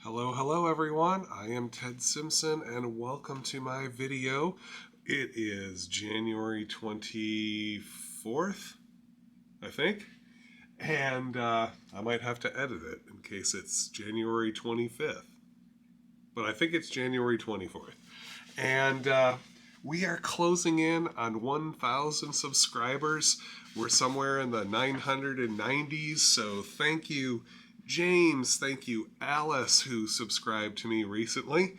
Hello everyone. I am Ted Simpson and welcome to my video. It is January 24th, I think, and I might have to edit it in case it's January 25th, but I think it's January 24th. And we are closing in on 1,000 subscribers. We're somewhere in the 990s, so thank you James, thank you Alice, who subscribed to me recently,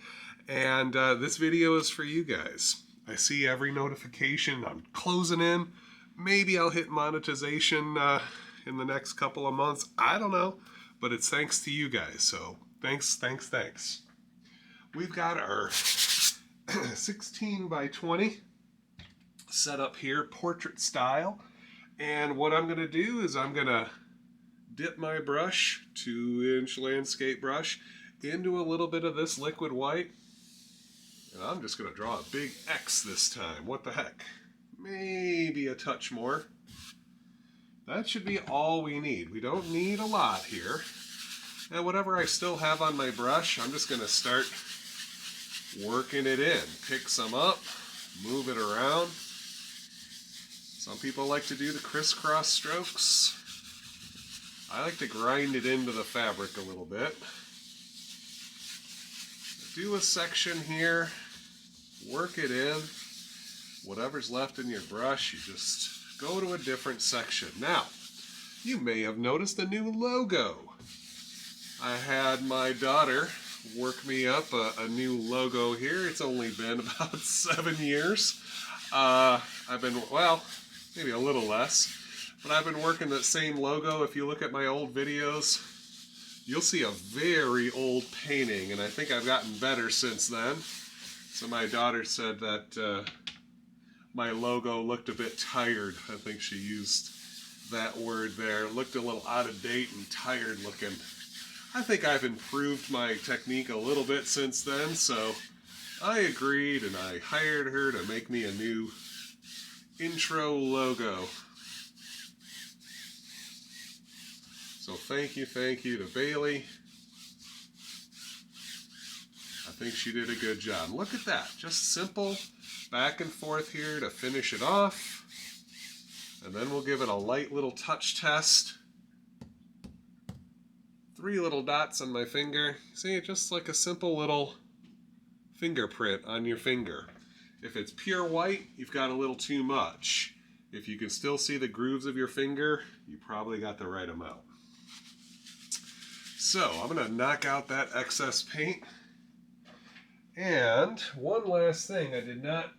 and this video is for you guys. I see every notification. I'm closing in. Maybe I'll hit monetization in the next couple of months. I don't know, but it's thanks to you guys, so thanks. We've got our 16 by 20 set up here, portrait style, and what I'm going to do is I'm going to dip my brush, 2-inch landscape brush, into a little bit of this liquid white. And I'm just going to draw a big X this time. What the heck? Maybe a touch more. That should be all we need. We don't need a lot here. And whatever I still have on my brush, I'm just going to start working it in. Pick some up, move it around. Some people like to do the crisscross strokes. I like to grind it into the fabric a little bit. Do a section here, work it in. Whatever's left in your brush, you just go to a different section. Now, you may have noticed a new logo. I had my daughter work me up a new logo here. It's only been about 7 years. I've been, well, maybe a little less. But I've been working that same logo. If you look at my old videos, you'll see a very old painting, and I think I've gotten better since then. So my daughter said that my logo looked a bit tired. I think she used that word there. It looked a little out of date and tired looking. I think I've improved my technique a little bit since then, so I agreed and I hired her to make me a new intro logo. So thank you to Bailey. I think she did a good job. Look at that, just simple back and forth here to finish it off. And then we'll give it a light little touch test. 3 little dots on my finger. See, just like a simple little fingerprint on your finger. If it's pure white, you've got a little too much. If you can still see the grooves of your finger, you probably got the right amount. So I'm going to knock out that excess paint. And one last thing I did not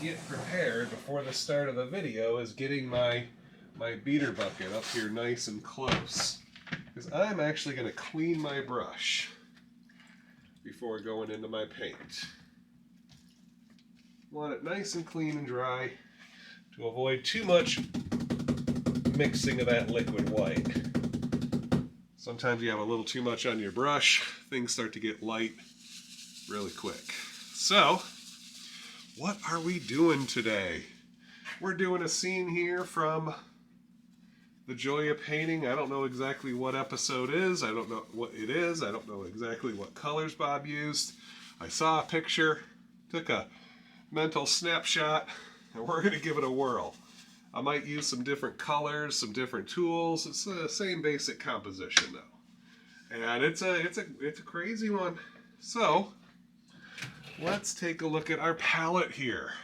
get prepared before the start of the video is getting my beater bucket up here nice and close. Because I'm actually going to clean my brush before going into my paint. Want it nice and clean and dry to avoid too much mixing of that liquid white. Sometimes you have a little too much on your brush, things start to get light really quick. So, what are we doing today? We're doing a scene here from The Joy of Painting. I don't know exactly what episode is. I don't know what it is. I don't know exactly what colors Bob used. I saw a picture, took a mental snapshot, and we're going to give it a whirl. I might use some different colors, some different tools. It's the same basic composition though. And it's a crazy one. So, let's take a look at our palette here.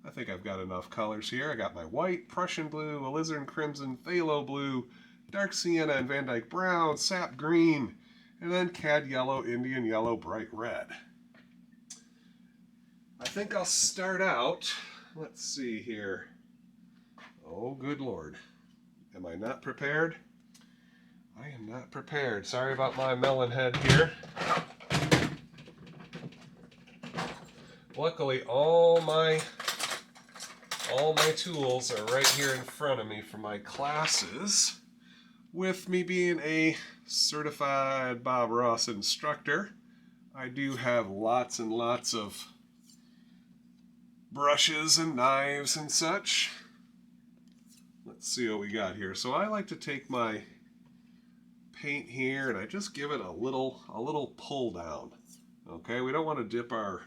I think I've got enough colors here. I got my white, Prussian blue, alizarin crimson, phthalo blue, dark sienna and Van Dyke brown, sap green, and then cad yellow, Indian yellow, bright red. I think I'll start out, let's see here. Oh, good Lord. Am I not prepared? I am not prepared. Sorry about my melon head here. Luckily, all my tools are right here in front of me for my classes. With me being a certified Bob Ross instructor, I do have lots and lots of brushes and knives and such. Let's see what we got here. So I like to take my paint here, and I just give it a little pull down. Okay, we don't want to dip our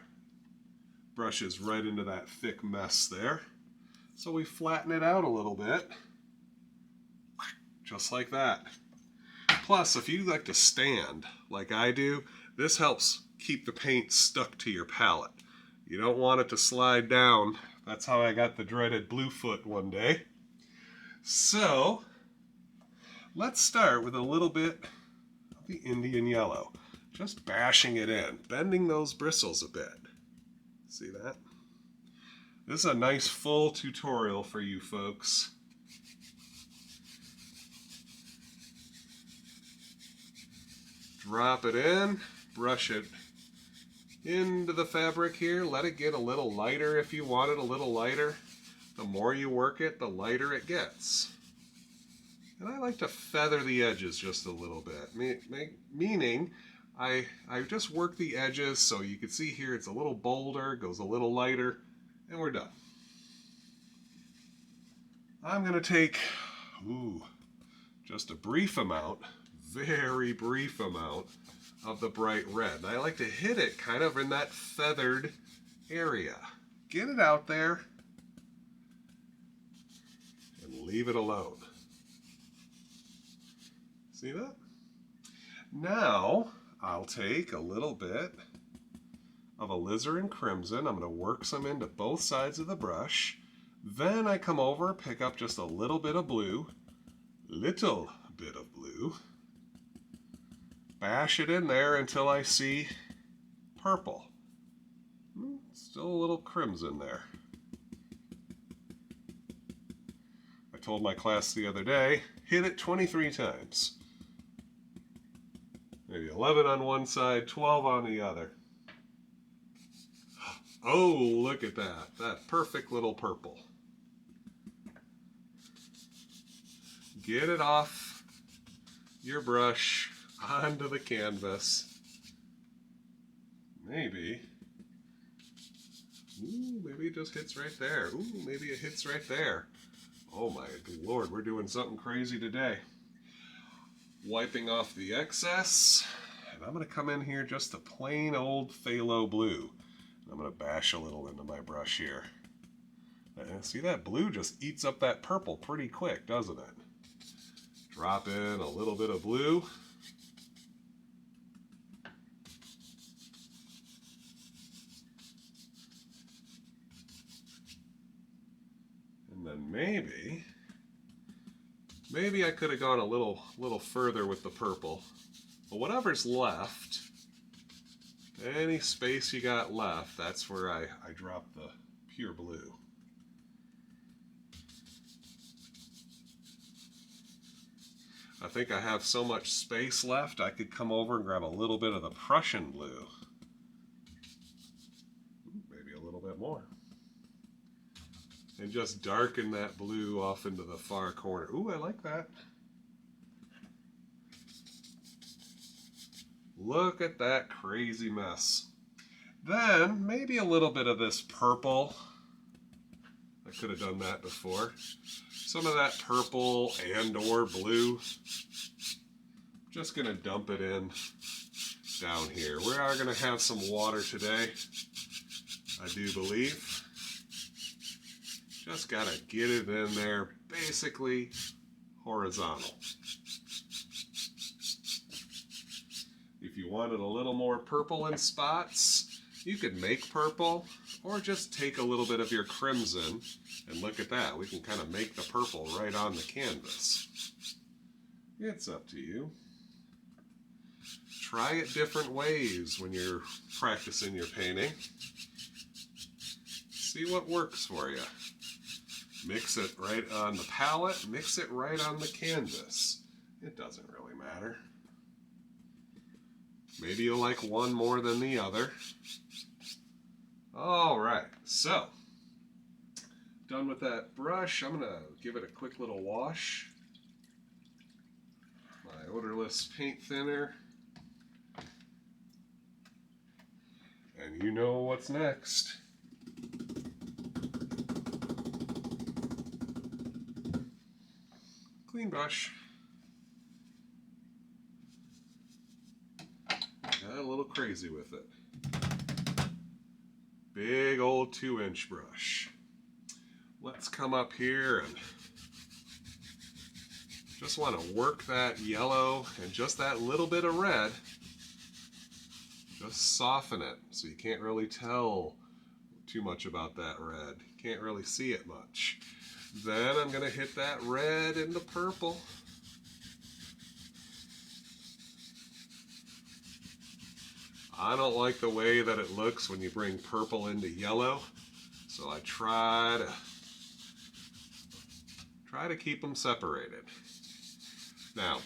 brushes right into that thick mess there. So we flatten it out a little bit, just like that. Plus, if you like to stand like I do, this helps keep the paint stuck to your palette. You don't want it to slide down. That's how I got the dreaded blue foot one day. So, let's start with a little bit of the Indian yellow. Just bashing it in, bending those bristles a bit. See that? This is a nice full tutorial for you folks. Drop it in, brush it into the fabric here. Let it get a little lighter if you want it a little lighter. The more you work it, the lighter it gets. And I like to feather the edges just a little bit, meaning I just work the edges so you can see here it's a little bolder, goes a little lighter, and we're done. I'm going to take, just a brief amount, very brief amount of the bright red. And I like to hit it kind of in that feathered area. Get it out there and leave it alone. See that? Now I'll take a little bit of alizarin crimson. I'm going to work some into both sides of the brush. Then I come over, pick up just a little bit of blue, bash it in there until I see purple. Still a little crimson there. I told my class the other day, hit it 23 times. Maybe 11 on one side, 12 on the other. Oh, look at that. That perfect little purple. Get it off your brush onto the canvas. Maybe it just hits right there. Maybe it hits right there. Oh my Lord, we're doing something crazy today. Wiping off the excess. And I'm going to come in here just a plain old phthalo blue. I'm going to bash a little into my brush here. And see, that blue just eats up that purple pretty quick, doesn't it? Drop in a little bit of blue. And then maybe I could have gone a little further with the purple. But whatever's left, any space you got left, that's where I drop the pure blue. I think I have so much space left, I could come over and grab a little bit of the Prussian blue. Maybe a little bit more. And just darken that blue off into the far corner. Ooh, I like that. Look at that crazy mess. Then, maybe a little bit of this purple. I could have done that before. Some of that purple and or blue. Just going to dump it in down here. We are going to have some water today, I do believe. Just got to get it in there, basically horizontal. If you wanted a little more purple in spots, you could make purple, or just take a little bit of your crimson, and look at that. We can kind of make the purple right on the canvas. It's up to you. Try it different ways when you're practicing your painting. See what works for you. Mix it right on the palette, mix it right on the canvas. It doesn't really matter. Maybe you'll like one more than the other. All right, so done with that brush. I'm gonna give it a quick little wash. My odorless paint thinner. And you know what's next. Clean brush. crazy with it. Big old 2-inch brush. Let's come up here and just want to work that yellow and just that little bit of red. Just soften it so you can't really tell too much about that red. You can't really see it much. Then I'm going to hit that red into purple. I don't like the way that it looks when you bring purple into yellow, so I try to keep them separated. Now,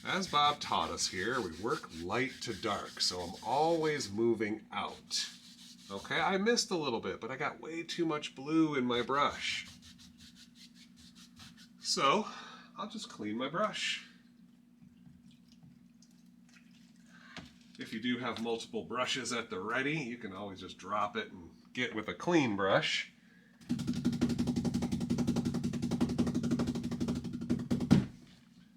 as Bob taught us here, we work light to dark, so I'm always moving out. Okay, I missed a little bit, but I got way too much blue in my brush. So, I'll just clean my brush. If you do have multiple brushes at the ready, you can always just drop it and get with a clean brush.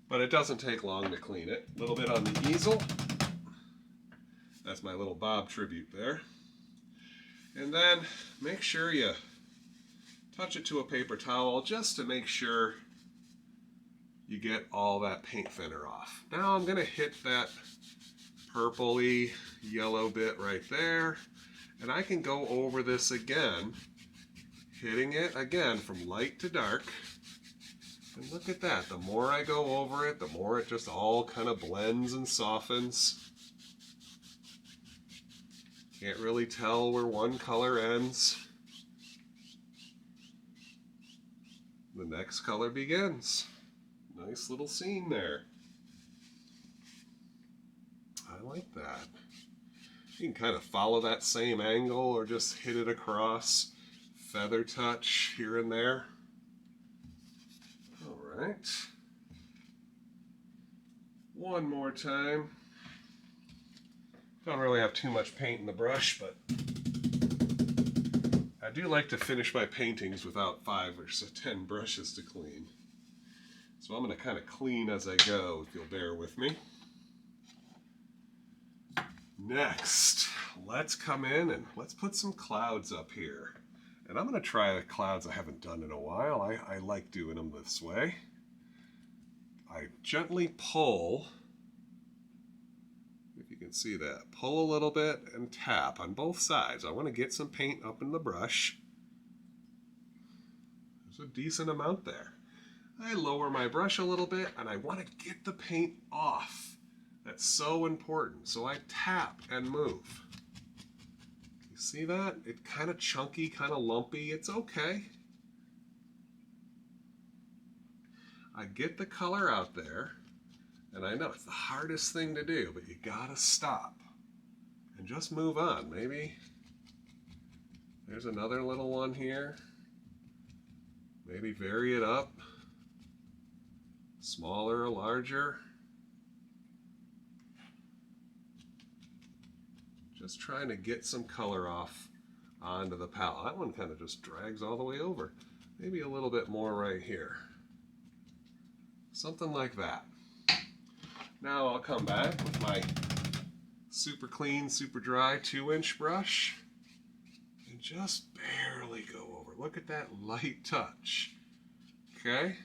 But it doesn't take long to clean it. A little bit on the easel. That's my little Bob tribute there. And then make sure you touch it to a paper towel just to make sure you get all that paint thinner off. Now I'm going to hit that purpley yellow bit right there, and I can go over this again, hitting it again from light to dark. And look at that, the more I go over it, the more it just all kind of blends and softens. Can't really tell where one color ends. The next color begins. Nice little scene there. I like that. You can kind of follow that same angle or just hit it across, feather touch here and there. All right. One more time. Don't really have too much paint in the brush, but I do like to finish my paintings without 5 or 10 brushes to clean. So I'm going to kind of clean as I go, if you'll bear with me. Next, let's come in and let's put some clouds up here. And I'm going to try the clouds I haven't done in a while. I like doing them this way. I gently pull, if you can see that, pull a little bit and tap on both sides. I want to get some paint up in the brush. There's a decent amount there. I lower my brush a little bit and I want to get the paint off. That's so important. So I tap and move. You see that? It's kind of chunky, kind of lumpy. It's okay. I get the color out there, and I know it's the hardest thing to do, but you gotta stop and just move on. Maybe there's another little one here. Maybe vary it up. Smaller or larger. Just trying to get some color off onto the palette. That one kind of just drags all the way over. Maybe a little bit more right here. Something like that. Now I'll come back with my super clean, super dry 2-inch brush and just barely go over. Look at that light touch. Okay?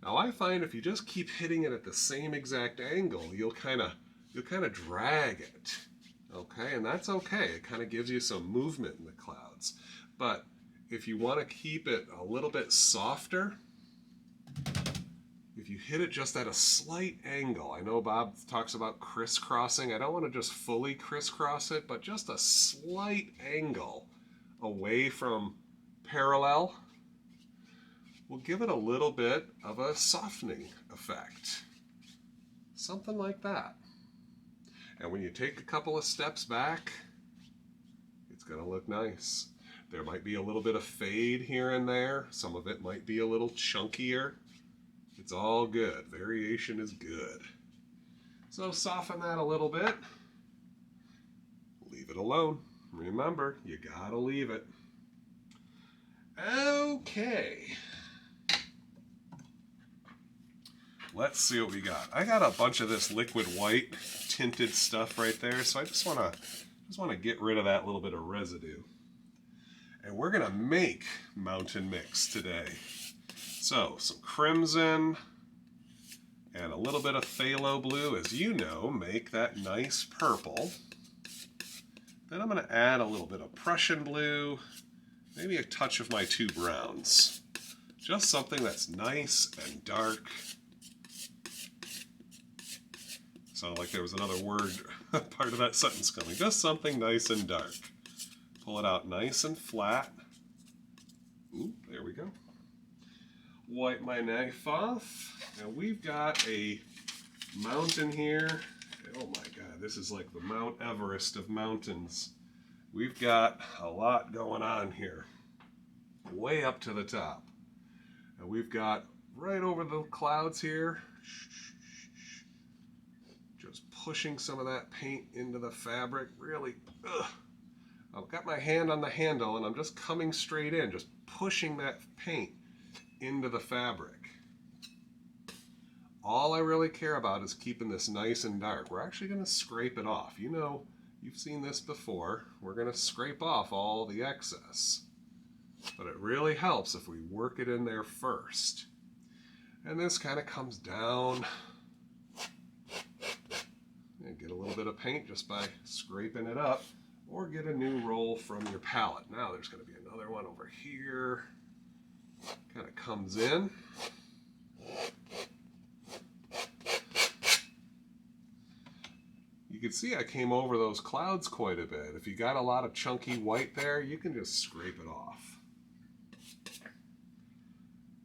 Now I find if you just keep hitting it at the same exact angle, you'll kind of drag it. Okay? And that's okay. It kind of gives you some movement in the clouds. But if you want to keep it a little bit softer, if you hit it just at a slight angle, I know Bob talks about crisscrossing. I don't want to just fully crisscross it, but just a slight angle away from parallel will give it a little bit of a softening effect. Something like that. And when you take a couple of steps back, it's going to look nice. There might be a little bit of fade here and there. Some of it might be a little chunkier. It's all good. Variation is good. So soften that a little bit. Leave it alone. Remember, you gotta leave it. Okay. let's see what we got. I got a bunch of this liquid white tinted stuff right there, so I just want to get rid of that little bit of residue. And we're gonna make mountain mix today. So some crimson and a little bit of phthalo blue, as you know, make that nice purple. Then I'm gonna add a little bit of Prussian blue, maybe a touch of my 2 browns. Just something that's nice and dark. Sounded like there was another word, part of that sentence coming. Just something nice and dark. Pull it out nice and flat. Ooh, there we go. Wipe my knife off. And we've got a mountain here. Oh my God, this is like the Mount Everest of mountains. We've got a lot going on here. Way up to the top. And we've got right over the clouds here. Just pushing some of that paint into the fabric. Really, I've got my hand on the handle and I'm just coming straight in, just pushing that paint into the fabric. All I really care about is keeping this nice and dark. We're actually going to scrape it off. You know, you've seen this before. We're going to scrape off all the excess. But it really helps if we work it in there first. And this kind of comes down. And get a little bit of paint just by scraping it up. Or get a new roll from your palette. Now there's going to be another one over here. Kind of comes in. You can see I came over those clouds quite a bit. If you got a lot of chunky white there, you can just scrape it off.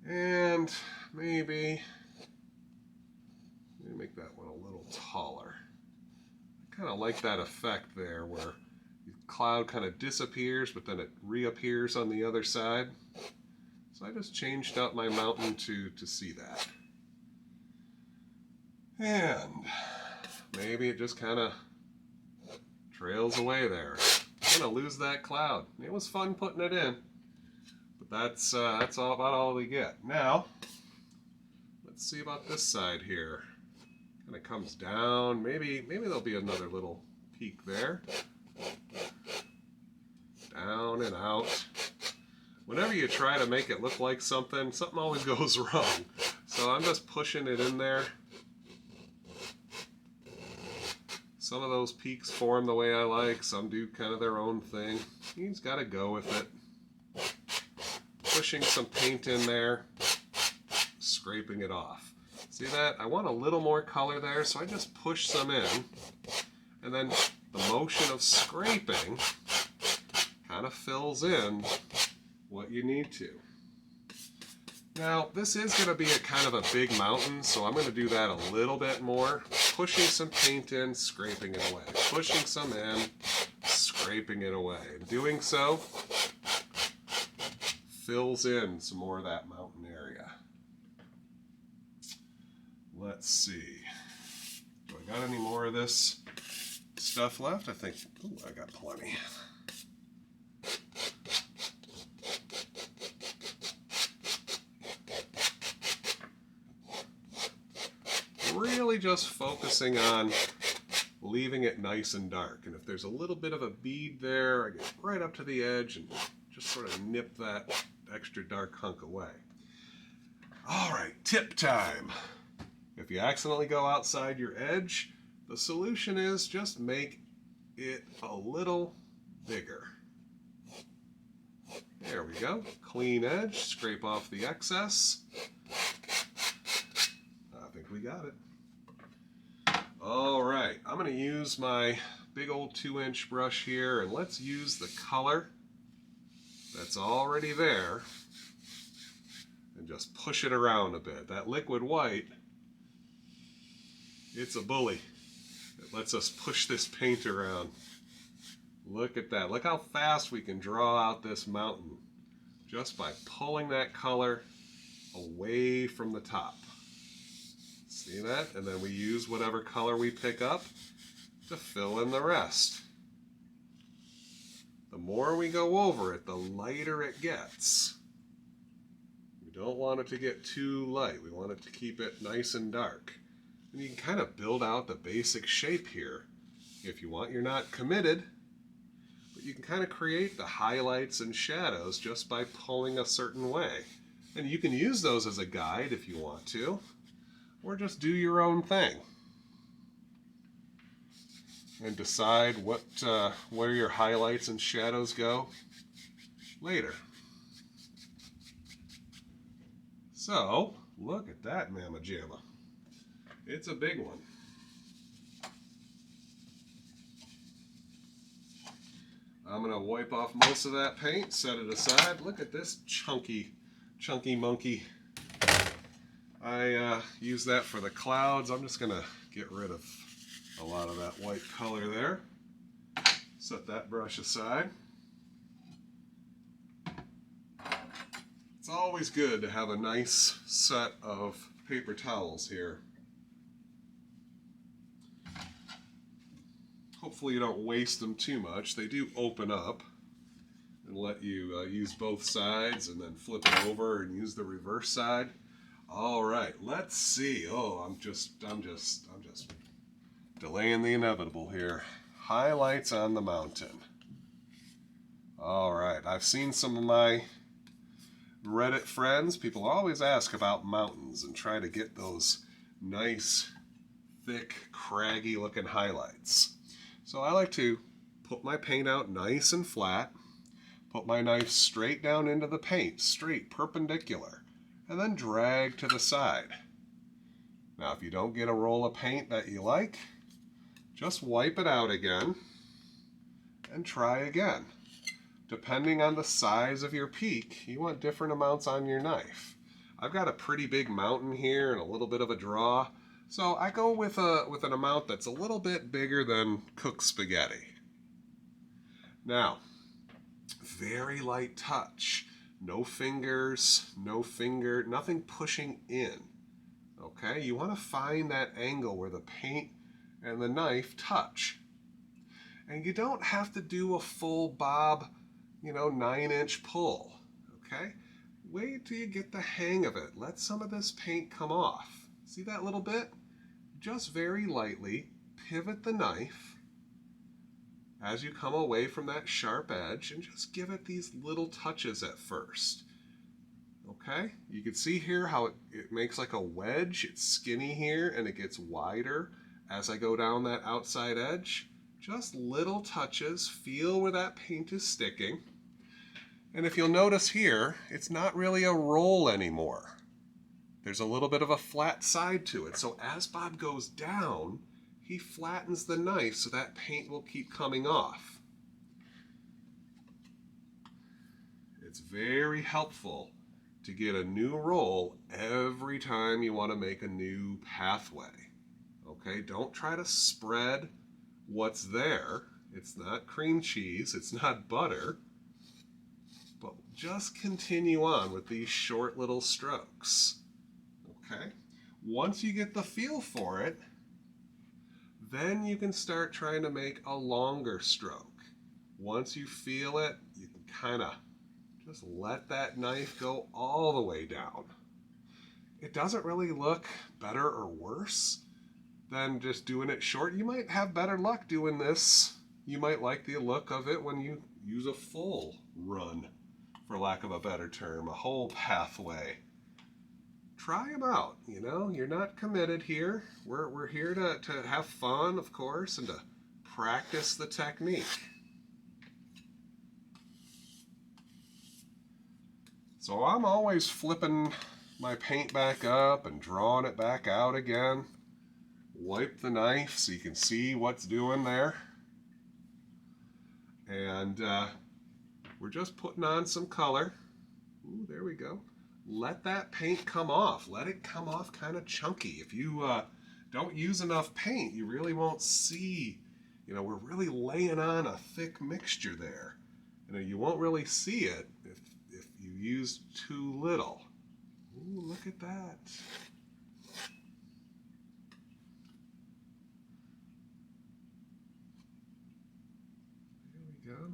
And maybe make that one a little taller. I kind of like that effect there where the cloud kind of disappears, but then it reappears on the other side. So I just changed up my mountain to see that. And maybe it just kind of trails away there. I'm gonna lose that cloud. It was fun putting it in, but that's all about all we get. Now, let's see about this side here. Kind of comes down. Maybe there'll be another little peak there. Down and out. Whenever you try to make it look like something always goes wrong. So I'm just pushing it in there. Some of those peaks form the way I like. Some do kind of their own thing. You just got to go with it. Pushing some paint in there. Scraping it off. See that? I want a little more color there, so I just push some in. And then the motion of scraping kind of fills in what you need to. Now, this is going to be a kind of a big mountain, so I'm going to do that a little bit more. Pushing some paint in, scraping it away. Pushing some in, scraping it away. Doing so fills in some more of that mountain area. Let's see. Do I got any more of this stuff left? I think, ooh, I got plenty. Really just focusing on leaving it nice and dark. And if there's a little bit of a bead there, I get right up to the edge and just sort of nip that extra dark hunk away. All right, tip time. If you accidentally go outside your edge, the solution is just make it a little bigger. There we go. Clean edge, scrape off the excess. I think we got it. All right, I'm going to use my big old 2-inch brush here, and let's use the color that's already there and just push it around a bit. That liquid white, it's a bully. It lets us push this paint around. Look at that. Look how fast we can draw out this mountain just by pulling that color away from the top. See that? And then we use whatever color we pick up to fill in the rest. The more we go over it, the lighter it gets. We don't want it to get too light. We want it to keep it nice and dark. And you can kind of build out the basic shape here. If you want, you're not committed, but you can kind of create the highlights and shadows just by pulling a certain way. And you can use those as a guide if you want to, or just do your own thing. And decide where your highlights and shadows go later. So, look at that mamma jamma. It's a big one. I'm going to wipe off most of that paint, set it aside. Look at this chunky monkey. I use that for the clouds. I'm just going to get rid of a lot of that white color there. Set that brush aside. It's always good to have a nice set of paper towels here. Hopefully you don't waste them too much. They do open up and let you use both sides and then flip it over and use the reverse side. All right, let's see. Oh, I'm just delaying the inevitable here. Highlights on the mountain. All right, I've seen some of my Reddit friends. People always ask about mountains and try to get those nice, thick, craggy looking highlights. So I like to put my paint out nice and flat, put my knife straight down into the paint, straight, perpendicular, and then drag to the side. Now if you don't get a roll of paint that you like, just wipe it out again and try again. Depending on the size of your peak, you want different amounts on your knife. I've got a pretty big mountain here and a little bit of a draw, so I go with an amount that's a little bit bigger than cooked spaghetti. Now, very light touch. No fingers, nothing pushing in. Okay, you want to find that angle where the paint and the knife touch. And you don't have to do a full bob, 9-inch pull. Okay, wait till you get the hang of it. Let some of this paint come off. See that little bit? Just very lightly pivot the knife as you come away from that sharp edge and just give it these little touches at first. Okay, you can see here how it makes like a wedge. It's skinny here and it gets wider as I go down that outside edge. Just little touches, feel where that paint is sticking. And if you'll notice here, it's not really a roll anymore. There's a little bit of a flat side to it. So as Bob goes down, he flattens the knife so that paint will keep coming off. It's very helpful to get a new roll every time you want to make a new pathway. Okay, don't try to spread what's there. It's not cream cheese, it's not butter, but just continue on with these short little strokes. Okay, once you get the feel for it, then you can start trying to make a longer stroke. Once you feel it, you can kind of just let that knife go all the way down. It doesn't really look better or worse than just doing it short. You might have better luck doing this. You might like the look of it when you use a full run, for lack of a better term, a whole pathway. Try them out, you're not committed here. We're here to have fun, of course, and to practice the technique. So I'm always flipping my paint back up and drawing it back out again. Wipe the knife so you can see what's doing there. And we're just putting on some color. Ooh, there we go. Let that paint come off. Let it come off kind of chunky. If you don't use enough paint, you really won't see, we're really laying on a thick mixture there. You won't really see it if you use too little. Ooh, look at that. There we go.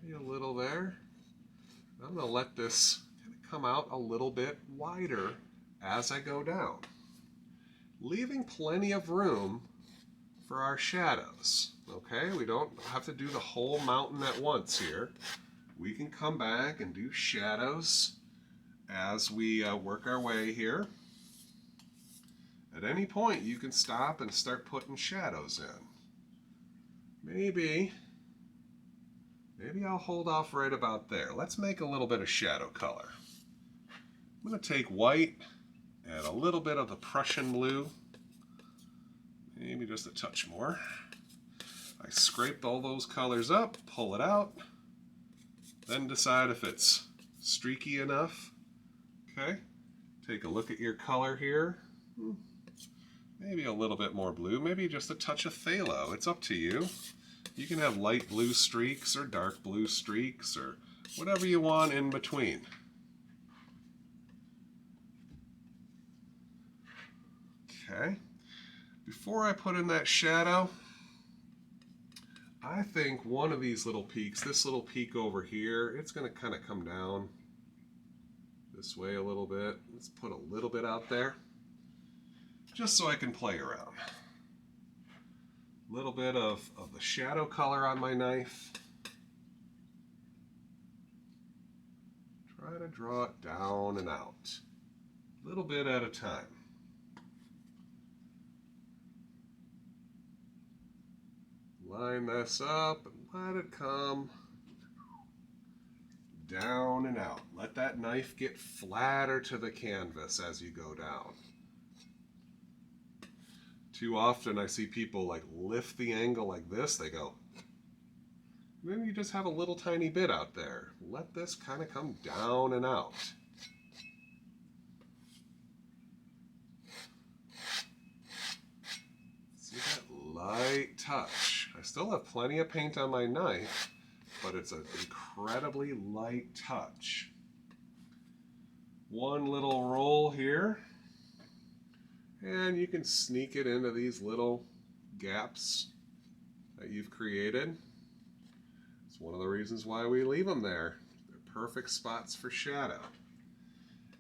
Maybe a little there. I'm going to let this kind of come out a little bit wider as I go down, leaving plenty of room for our shadows. Okay, we don't have to do the whole mountain at once here. We can come back and do shadows as we work our way here. At any point, you can stop and start putting shadows in. Maybe I'll hold off right about there. Let's make a little bit of shadow color. I'm going to take white and a little bit of the Prussian blue, maybe just a touch more. I scraped all those colors up, pull it out, then decide if it's streaky enough. Okay, take a look at your color here. Maybe a little bit more blue, maybe just a touch of phthalo. It's up to you. You can have light blue streaks or dark blue streaks or whatever you want in between. Okay, before I put in that shadow, I think one of these little peaks, this little peak over here, it's going to kind of come down this way a little bit. Let's put a little bit out there, just so I can play around. A little bit of the shadow color on my knife. Try to draw it down and out, a little bit at a time. Line this up and let it come down and out. Let that knife get flatter to the canvas as you go down. Too often I see people like lift the angle like this, they go, then you just have a little tiny bit out there. Let this kind of come down and out. See that light touch? I still have plenty of paint on my knife, but it's an incredibly light touch. One little roll here, and you can sneak it into these little gaps that you've created. It's one of the reasons why we leave them there. They're perfect spots for shadow.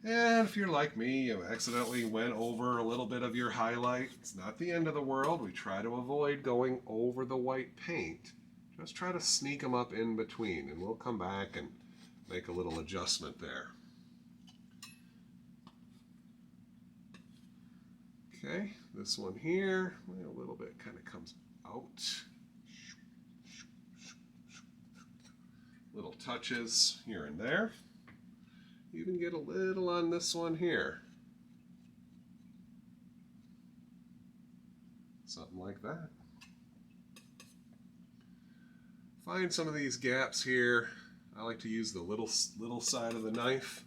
And if you're like me, you accidentally went over a little bit of your highlight, it's not the end of the world. We try to avoid going over the white paint. Just try to sneak them up in between, and we'll come back and make a little adjustment there. Okay, this one here, a little bit kind of comes out. Little touches here and there. Even get a little on this one here. Something like that. Find some of these gaps here. I like to use the little side of the knife.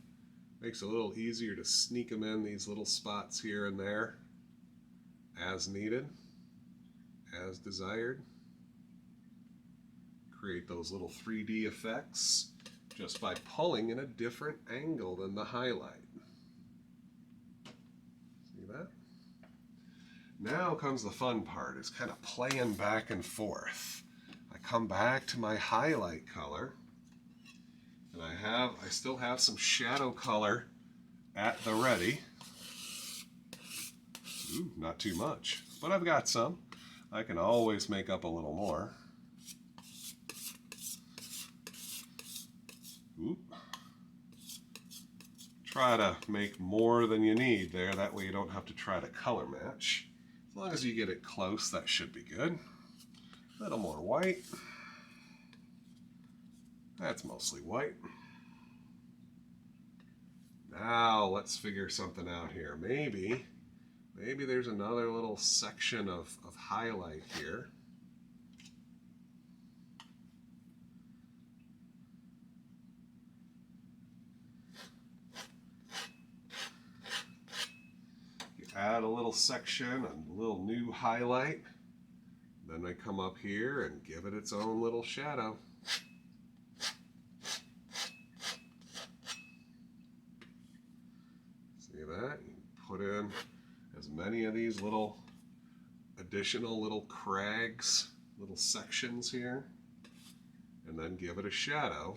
Makes it a little easier to sneak them in these little spots here and there as needed, as desired. Create those little 3D effects just by pulling in a different angle than the highlight. See that? Now comes the fun part, is kind of playing back and forth. I come back to my highlight color, and I still have some shadow color at the ready. Ooh, not too much, but I've got some. I can always make up a little more. Ooh. Try to make more than you need there, that way you don't have to try to color match. As long as you get it close, that should be good. A little more white. That's mostly white. Now let's figure something out here. Maybe there's another little section of highlight here. You add a little section, a little new highlight. Then I come up here and give it its own little shadow. See that? You put in as many of these little additional little crags, little sections here, and then give it a shadow.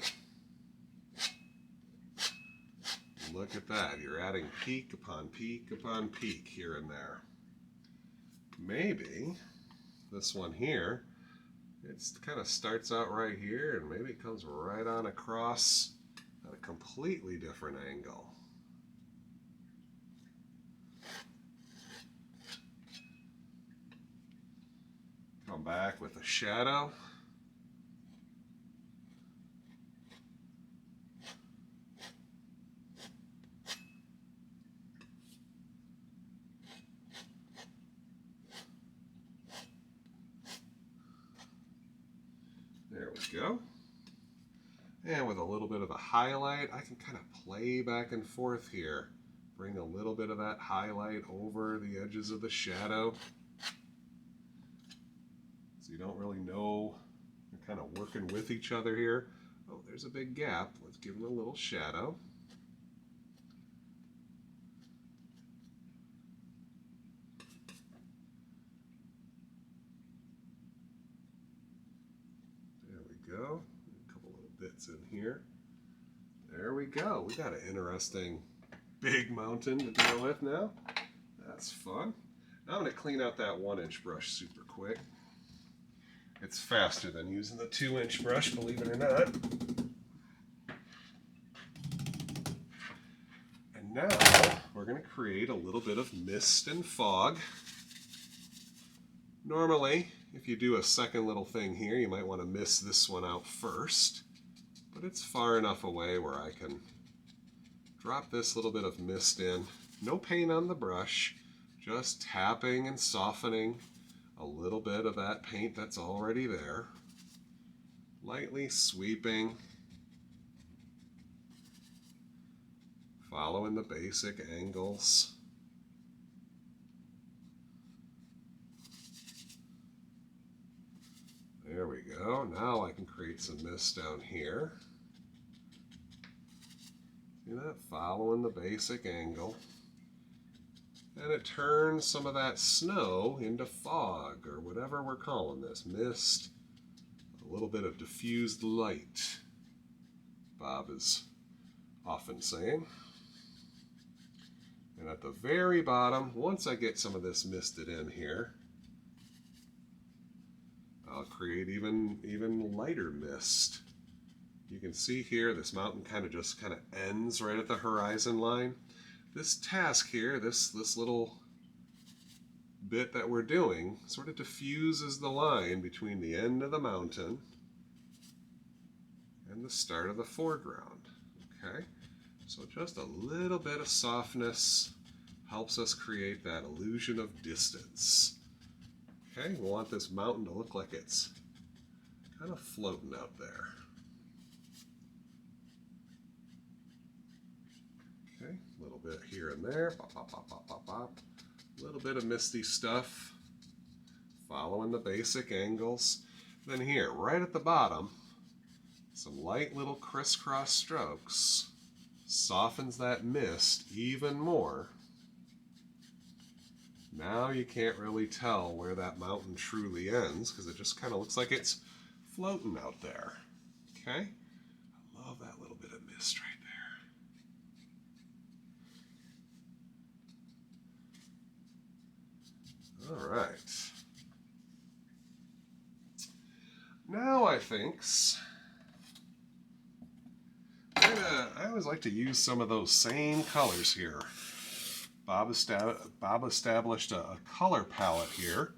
Look at that. You're adding peak upon peak upon peak here and there. Maybe this one here, it kind of starts out right here and maybe it comes right on across at a completely different angle. Come back with a shadow. There we go. And with a little bit of a highlight, I can kind of play back and forth here. Bring a little bit of that highlight over the edges of the shadow. So you don't really know, you're kind of working with each other here. Oh, there's a big gap. Let's give it a little shadow. There we go. A couple little bits in here. There we go. We got an interesting big mountain to deal with now. That's fun. Now I'm going to clean out that 1-inch brush super quick. It's faster than using the 2-inch brush, believe it or not. And now we're going to create a little bit of mist and fog. Normally, if you do a second little thing here, you might want to mist this one out first. But it's far enough away where I can drop this little bit of mist in. No paint on the brush, just tapping and softening a little bit of that paint that's already there. Lightly sweeping, following the basic angles. There we go. Now I can create some mist down here. See that? Following the basic angle. And it turns some of that snow into fog, or whatever we're calling this. Mist, a little bit of diffused light, Bob is often saying. And at the very bottom, once I get some of this misted in here, I'll create even lighter mist. You can see here, this mountain kind of ends right at the horizon line. This task here, this little bit that we're doing, sort of diffuses the line between the end of the mountain and the start of the foreground. Okay, so just a little bit of softness helps us create that illusion of distance. Okay, we want this mountain to look like it's kind of floating out there. Okay, a little bit here and there, pop, pop, pop, pop, pop, pop. A little bit of misty stuff, following the basic angles. Then here, right at the bottom, some light little crisscross strokes softens that mist even more. Now you can't really tell where that mountain truly ends because it just kind of looks like it's floating out there. Okay? I love that little bit of mist right there. All right. Now I think I always like to use some of those same colors here. Bob established a color palette here.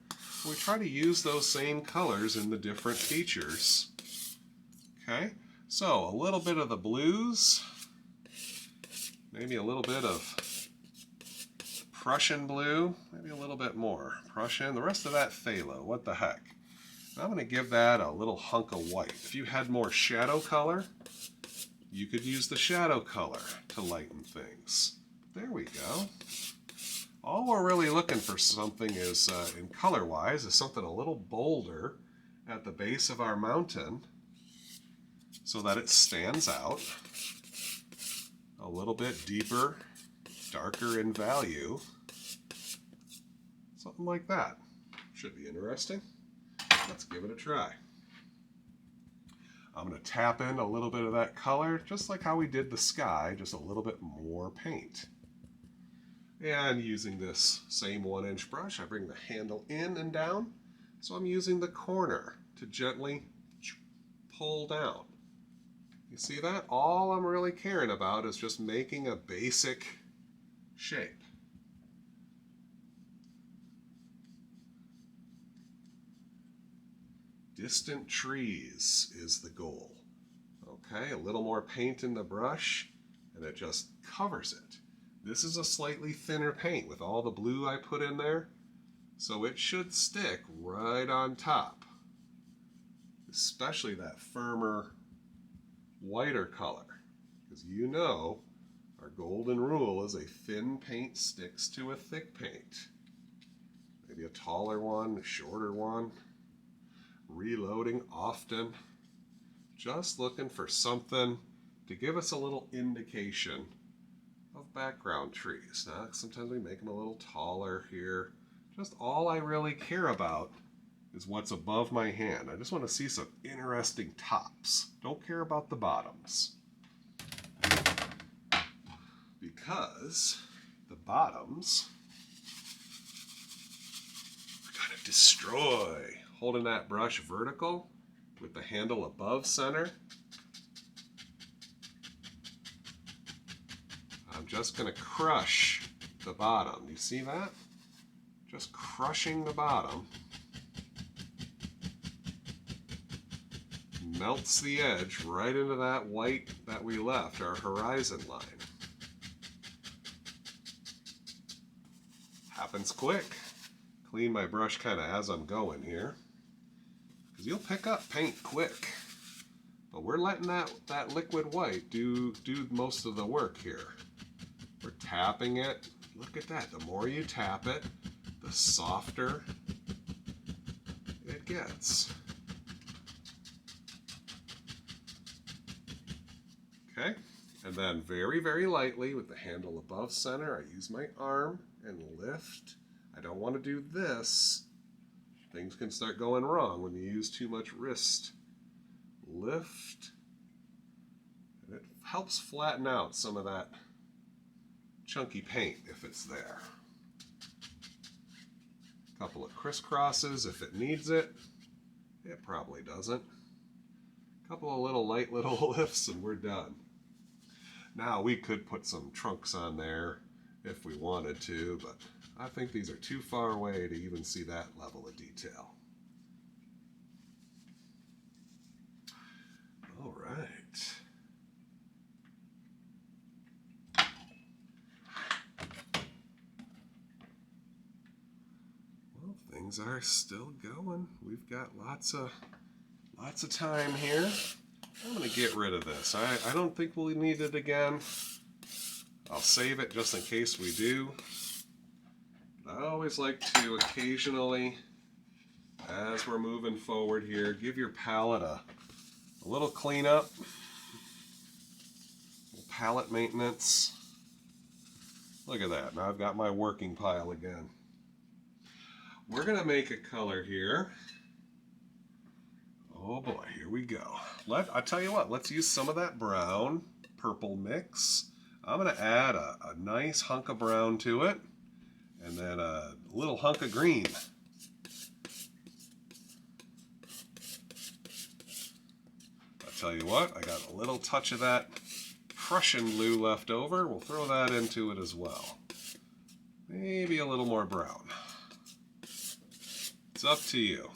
We try to use those same colors in the different features. Okay, so a little bit of the blues, maybe a little bit of Prussian blue, maybe a little bit more Prussian, the rest of that phthalo, what the heck. I'm going to give that a little hunk of white. If you had more shadow color, you could use the shadow color to lighten things. There we go. All we're really looking for something is, in color-wise, is something a little bolder at the base of our mountain so that it stands out. A little bit deeper, darker in value. Something like that. Should be interesting. Let's give it a try. I'm going to tap in a little bit of that color, just like how we did the sky, just a little bit more paint. And using this same 1-inch brush, I bring the handle in and down. So I'm using the corner to gently pull down. You see that? All I'm really caring about is just making a basic shape. Distant trees is the goal. Okay, a little more paint in the brush, and it just covers it. This is a slightly thinner paint with all the blue I put in there, so it should stick right on top. Especially that firmer, whiter color, because you know our golden rule is a thin paint sticks to a thick paint. Maybe a taller one, a shorter one. Reloading often, just looking for something to give us a little indication of background trees. Now, sometimes we make them a little taller here. Just all I really care about is what's above my hand. I just want to see some interesting tops. Don't care about the bottoms. Because the bottoms are going to destroy. Holding that brush vertical with the handle above center. I'm just going to crush the bottom. You see that? Just crushing the bottom. Melts the edge right into that white that we left, our horizon line. Happens quick. Clean my brush kind of as I'm going here. Because you'll pick up paint quick. But we're letting that liquid white do most of the work here. We're tapping it. Look at that. The more you tap it, the softer it gets. Okay? And then very, very lightly with the handle above center, I use my arm and lift. I don't want to do this. Things can start going wrong when you use too much wrist. Lift. And it helps flatten out some of that chunky paint if it's there. A couple of crisscrosses if it needs it. It probably doesn't. A couple of light little lifts and we're done. Now we could put some trunks on there if we wanted to, but I think these are too far away to even see that level of detail. All right. Well, things are still going. We've got lots of time here. I'm going to get rid of this. I don't think we'll need it again. I'll save it just in case we do. I always like to occasionally, as we're moving forward here, give your palette a little cleanup, palette maintenance. Look at that. Now I've got my working pile again. We're going to make a color here. Oh boy, here we go. I'll tell you what, let's use some of that brown purple mix. I'm going to add a nice hunk of brown to it. And then a little hunk of green. I'll tell you what, I got a little touch of that Prussian blue left over. We'll throw that into it as well. Maybe a little more brown. It's up to you.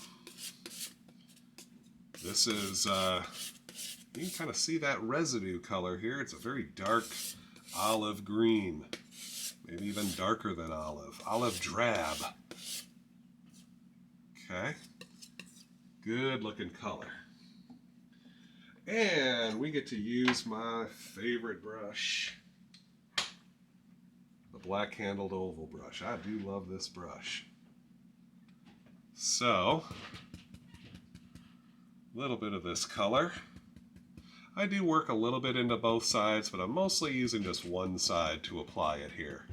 This is, you can kind of see that residue color here. It's a very dark olive green. Maybe even darker than olive drab. Okay, good looking color. And we get to use my favorite brush, the black handled oval brush. I do love this brush. So, a little bit of this color. I do work a little bit into both sides, but I'm mostly using just one side to apply it here.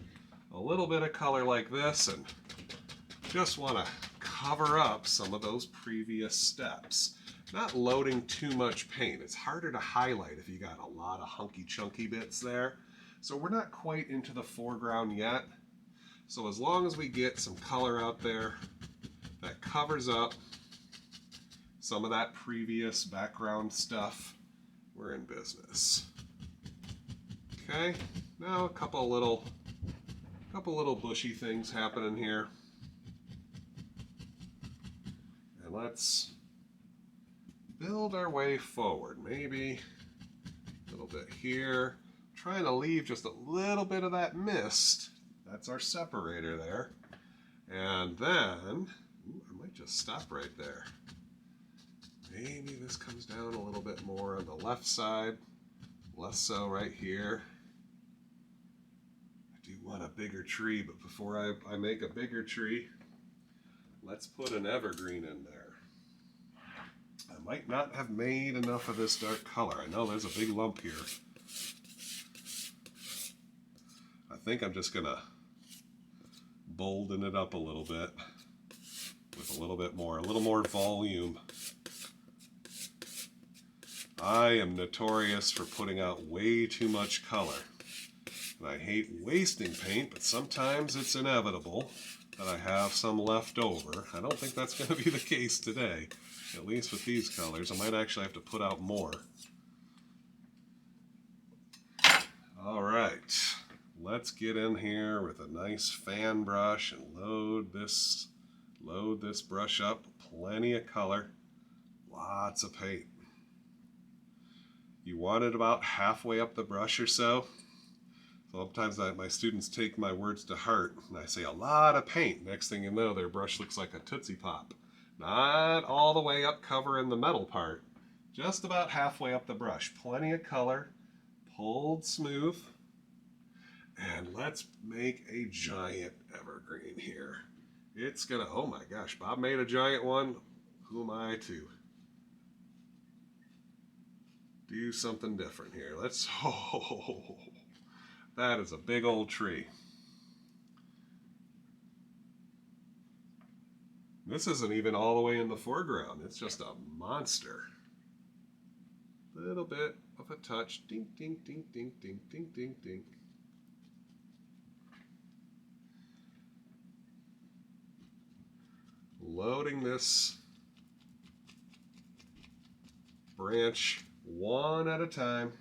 A little bit of color like this, and just want to cover up some of those previous steps. Not loading too much paint. It's harder to highlight if you got a lot of hunky chunky bits there. So we're not quite into the foreground yet. So as long as we get some color out there that covers up some of that previous background stuff, we're in business. Okay, now a couple little bushy things happening here. And let's build our way forward. Maybe a little bit here. Trying to leave just a little bit of that mist. That's our separator there. And then, I might just stop right there. Maybe this comes down a little bit more on the left side. Less so right here. I do want a bigger tree, but before I make a bigger tree, let's put an evergreen in there. I might not have made enough of this dark color. I know there's a big lump here. I think I'm just gonna bolden it up a little bit with a little more volume. I am notorious for putting out way too much color. And I hate wasting paint, but sometimes it's inevitable that I have some left over. I don't think that's going to be the case today, at least with these colors. I might actually have to put out more. All right, let's get in here with a nice fan brush and load this brush up. Plenty of color, lots of paint. You want it about halfway up the brush or so. Sometimes my students take my words to heart and I say a lot of paint. Next thing you know, their brush looks like a Tootsie Pop. Not all the way up covering the metal part, just about halfway up the brush. Plenty of color, pulled smooth. And let's make a giant evergreen here. It's gonna, oh my gosh, Bob made a giant one. Who am I to do something different here? Let's, oh, that is a big old tree. This isn't even all the way in the foreground. It's just a monster. Little bit of a touch. Ding, ding, ding, ding, ding, ding, ding, ding. Loading this branch one at a time.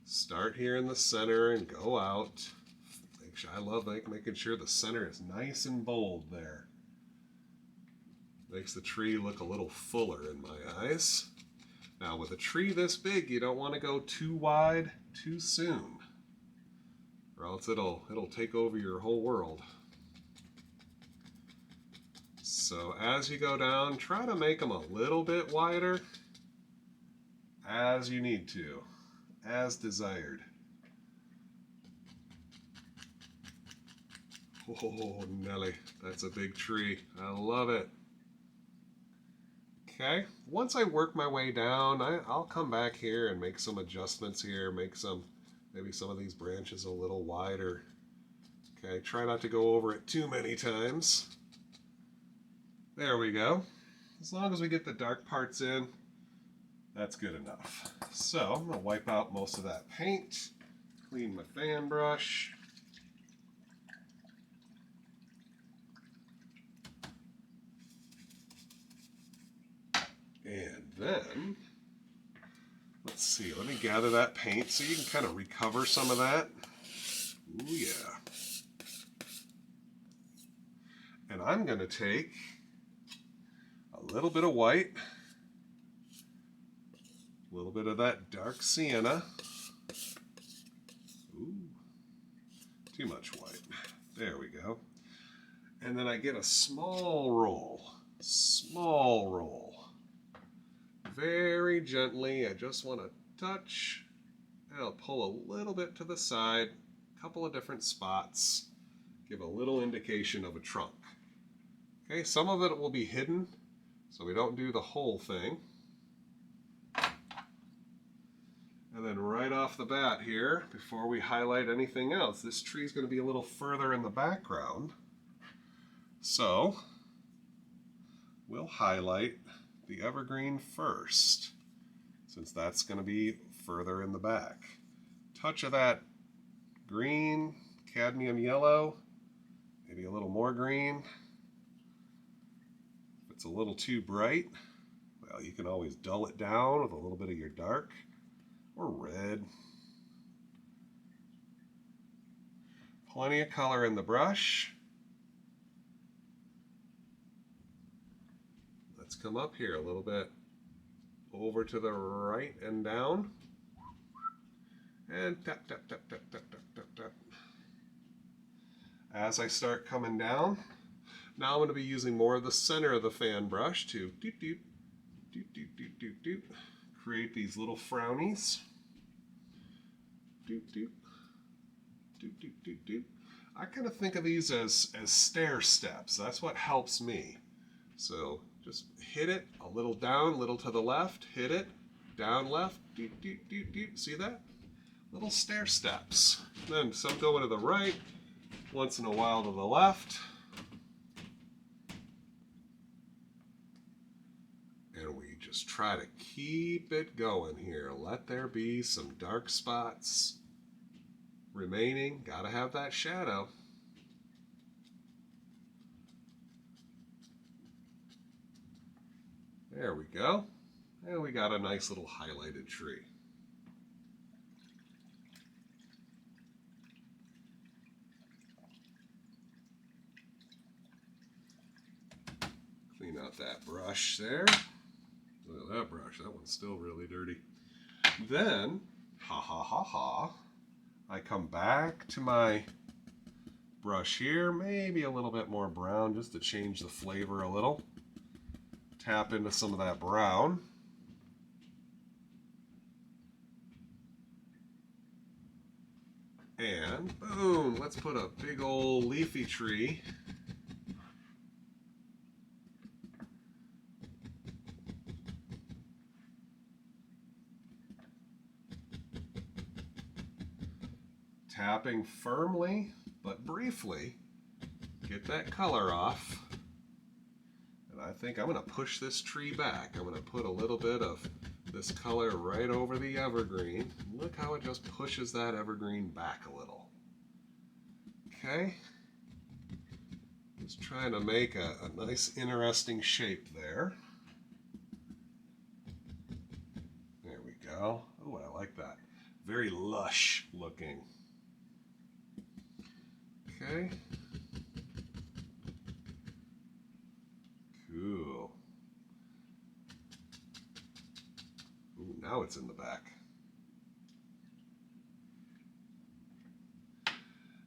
Start here in the center and go out. I love making sure the center is nice and bold there. Makes the tree look a little fuller in my eyes. Now with a tree this big, you don't want to go too wide too soon, or else it'll take over your whole world. So as you go down, try to make them a little bit wider as you need to, as desired. Oh, Nelly, that's a big tree. I love it. Okay, once I work my way down, I'll come back here and make some adjustments here, maybe some of these branches a little wider. Okay, try not to go over it too many times. There we go. As long as we get the dark parts in, that's good enough. So I'm gonna wipe out most of that paint, clean my fan brush. And then, let's see, let me gather that paint so you can kind of recover some of that. Ooh, yeah. And I'm going to take a little bit of white, a little bit of that dark sienna. Ooh, too much white. There we go. And then I get a small roll. Very gently, I just want to touch, and I'll pull a little bit to the side, a couple of different spots, give a little indication of a trunk. Okay, some of it will be hidden, so we don't do the whole thing. And then right off the bat here, before we highlight anything else, this tree is going to be a little further in the background. So we'll highlight the evergreen first, since that's going to be further in the back. Touch of that green, cadmium yellow, maybe a little more green. If it's a little too bright, well, you can always dull it down with a little bit of your dark or red. Plenty of color in the brush. Let's come up here a little bit over to the right and down. And tap, tap, tap, tap, tap, tap, tap, tap. As I start coming down, now I'm going to be using more of the center of the fan brush to doot, doot, doot, doot, doot, doot, doot, create these little frownies. Doot, doot, doot, doot, doot, doot. I kind of think of these as stair steps. That's what helps me. So just hit it a little down, little to the left, hit it, down left, doot, doot, doot, doot. See that? Little stair steps. Then some going to the right, once in a while to the left. And we just try to keep it going here. Let there be some dark spots remaining. Gotta have that shadow. There we go. And we got a nice little highlighted tree. Clean out that brush there. Look at that brush. That one's still really dirty. Then, I come back to my brush here, maybe a little bit more brown just to change the flavor a little. Tap into some of that brown. And boom, let's put a big old leafy tree. Tapping firmly but briefly, get that color off. And I think I'm going to push this tree back. I'm going to put a little bit of this color right over the evergreen. Look how it just pushes that evergreen back a little. Okay. Just trying to make a nice interesting shape there. There we go. Oh, I like that. Very lush looking. Okay. Cool. Ooh, now it's in the back.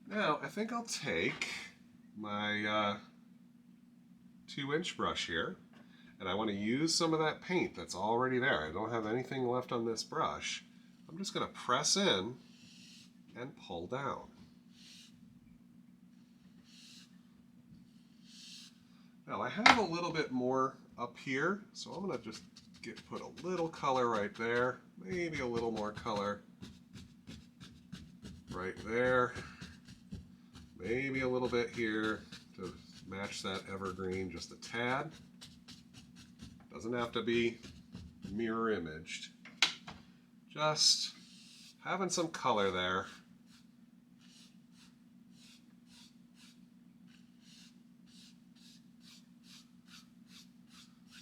Now, I think I'll take my 2-inch brush here, and I want to use some of that paint that's already there. I don't have anything left on this brush. I'm just going to press in and pull down. Now I have a little bit more up here, so I'm going to just put a little color right there, maybe a little more color right there, maybe a little bit here to match that evergreen just a tad. Doesn't have to be mirror imaged. Just having some color there.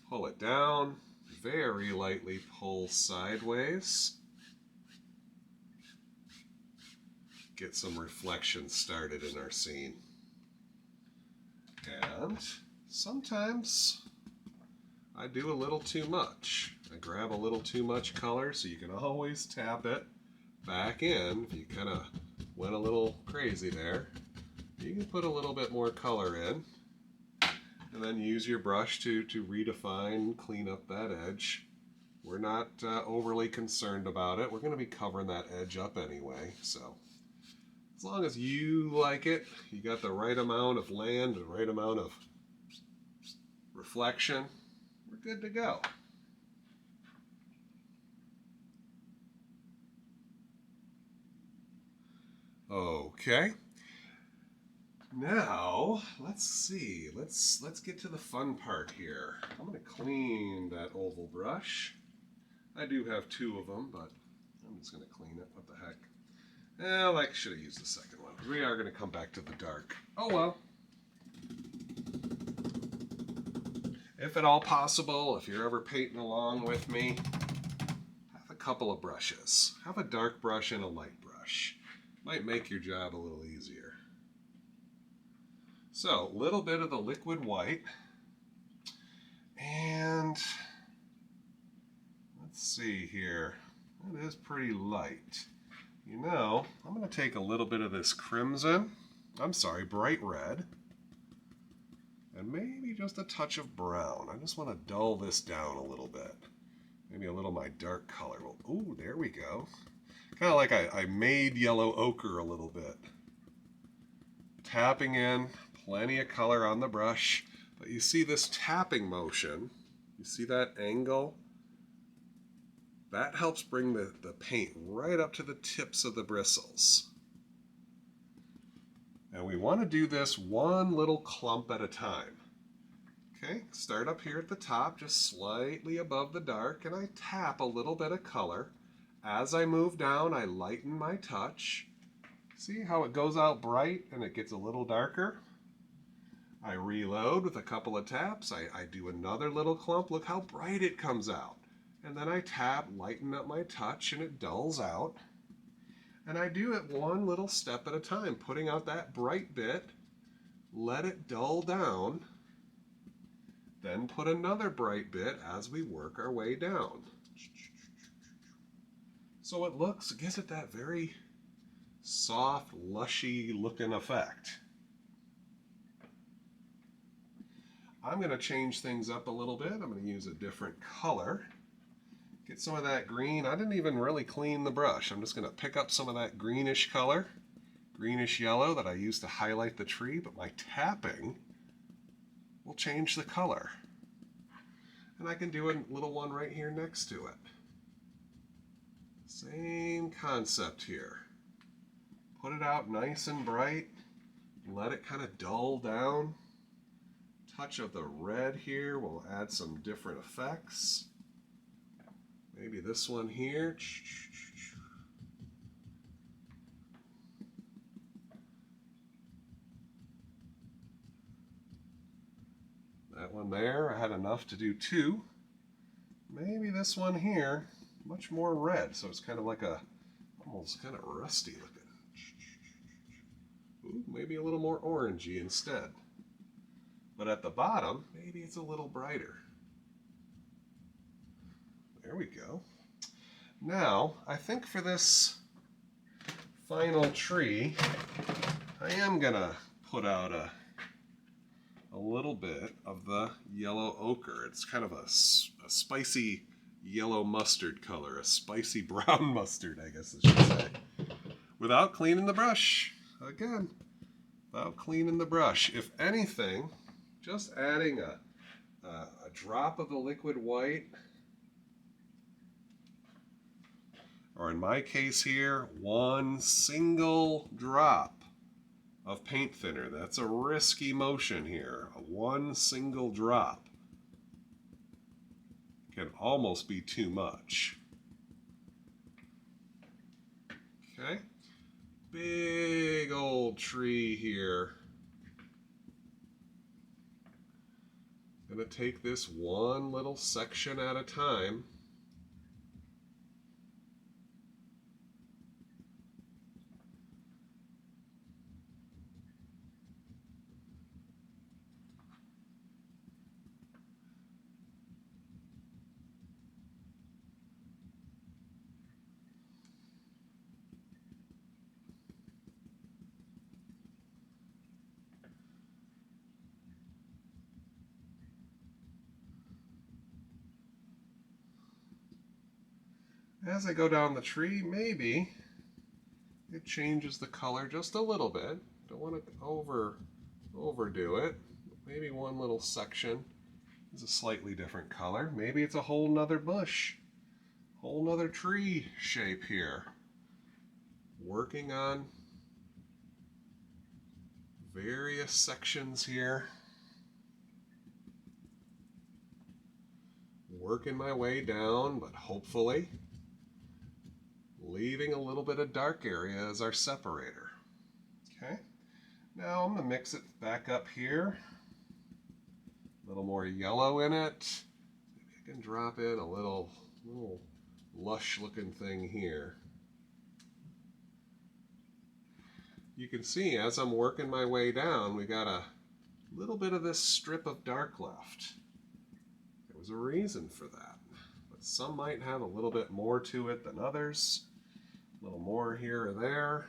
Pull it down, very lightly pull sideways. Get some reflection started in our scene. And sometimes I do a little too much. I grab a little too much color, so you can always tap it back in. If you kind of went a little crazy there, you can put a little bit more color in. And then use your brush to redefine, clean up that edge. We're not overly concerned about it. We're going to be covering that edge up anyway. So as long as you like it, you got the right amount of land, the right amount of reflection, we're good to go. Okay. Now, let's see. Let's get to the fun part here. I'm going to clean that oval brush. I do have two of them, but I'm just going to clean it. What the heck? Well, I should have used the second one. We are going to come back to the dark. Oh well. If at all possible, if you're ever painting along with me, have a couple of brushes. Have a dark brush and a light brush. Might make your job a little easier. So, a little bit of the liquid white. And let's see here. It is pretty light. You know, I'm going to take a little bit of this crimson. I'm sorry, bright red. And maybe just a touch of brown. I just want to dull this down a little bit. Maybe a little of my dark color. Well, ooh, there we go. Kind of like I made yellow ochre a little bit. Tapping in, plenty of color on the brush. But you see this tapping motion. You see that angle? That helps bring the paint right up to the tips of the bristles. And we want to do this one little clump at a time. Okay, start up here at the top, just slightly above the dark, and I tap a little bit of color. As I move down, I lighten my touch. See how it goes out bright and it gets a little darker? I reload with a couple of taps. I do another little clump. Look how bright it comes out. And then I tap, lighten up my touch, and it dulls out. And I do it one little step at a time, putting out that bright bit, let it dull down, then put another bright bit as we work our way down. So it gives it that very soft, lushy looking effect. I'm going to change things up a little bit. I'm going to use a different color. Get some of that green. I didn't even really clean the brush. I'm just going to pick up some of that greenish color, greenish yellow that I used to highlight the tree, but my tapping will change the color. And I can do a little one right here next to it. Same concept here. Put it out nice and bright. Let it kind of dull down. Touch of the red here will add some different effects. Maybe this one here. That one there, I had enough to do two. Maybe this one here, much more red, so it's kind of like almost kind of rusty looking. Ooh, maybe a little more orangey instead. But at the bottom, maybe it's a little brighter. There we go. Now, I think for this final tree, I am gonna put out a little bit of the yellow ochre. It's kind of a spicy yellow mustard color, a spicy brown mustard, I guess I should say. Without cleaning the brush. Again, without cleaning the brush. If anything, just adding a drop of the liquid white, or in my case here, one single drop of paint thinner. That's a risky motion here. One single drop can almost be too much. Okay, big old tree here. Gonna take this one little section at a time. As I go down the tree, maybe it changes the color just a little bit. Don't want to overdo it. Maybe one little section is a slightly different color. Maybe it's a whole nother bush, whole nother tree shape here. Working on various sections here. Working my way down, but hopefully leaving a little bit of dark area as our separator. Okay, now I'm going to mix it back up here. A little more yellow in it. Maybe I can drop in a little lush looking thing here. You can see as I'm working my way down, we got a little bit of this strip of dark left. There was a reason for that, but some might have a little bit more to it than others. A little more here or there.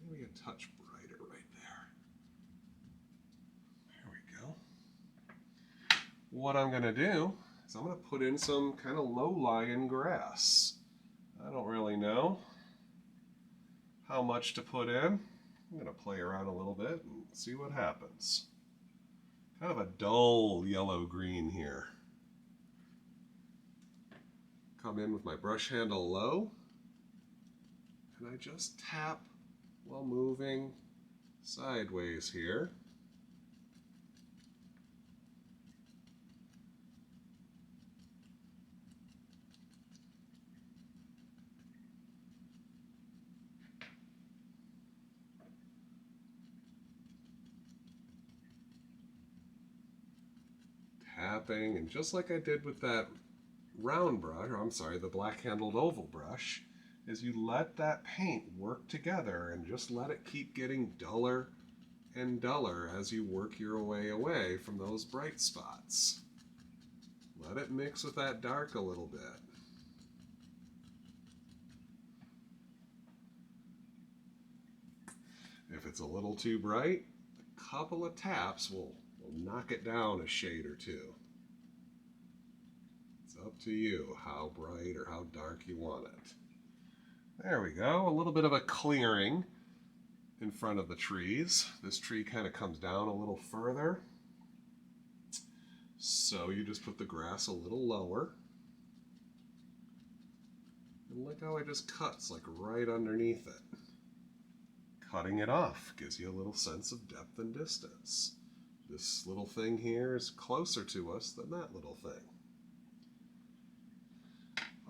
Maybe a touch brighter right there. There we go. What I'm going to do is I'm going to put in some kind of low-lying grass. I don't really know how much to put in. I'm going to play around a little bit and see what happens. Kind of a dull yellow-green here. Come in with my brush handle low, and I just tap while moving sideways here. Tapping, and just like I did with that round brush, or I'm sorry, the black-handled oval brush, is you let that paint work together and just let it keep getting duller and duller as you work your way away from those bright spots. Let it mix with that dark a little bit. If it's a little too bright, a couple of taps will knock it down a shade or two. It's up to you how bright or how dark you want it. There we go, a little bit of a clearing in front of the trees. This tree kind of comes down a little further. So you just put the grass a little lower. And look how it just cuts like right underneath it. Cutting it off gives you a little sense of depth and distance. This little thing here is closer to us than that little thing.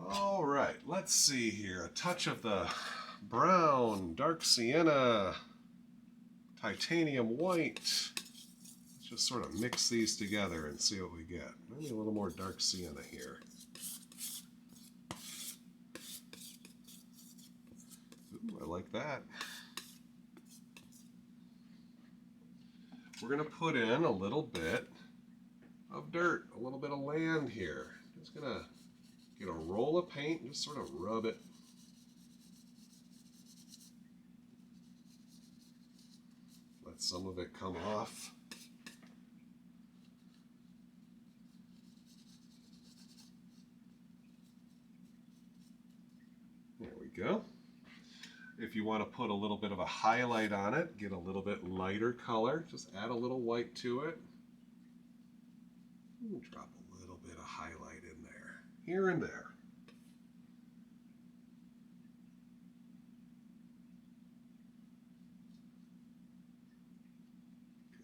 All right, let's see here. A touch of the brown, dark sienna, titanium white. Let's just sort of mix these together and see what we get. Maybe a little more dark sienna here. Ooh, I like that. We're going to put in a little bit of dirt, a little bit of land here. Just going to get a roll of paint and just sort of rub it. Let some of it come off. There we go. If you want to put a little bit of a highlight on it, get a little bit lighter color, just add a little white to it. Drop a little bit of highlight in there, here and there.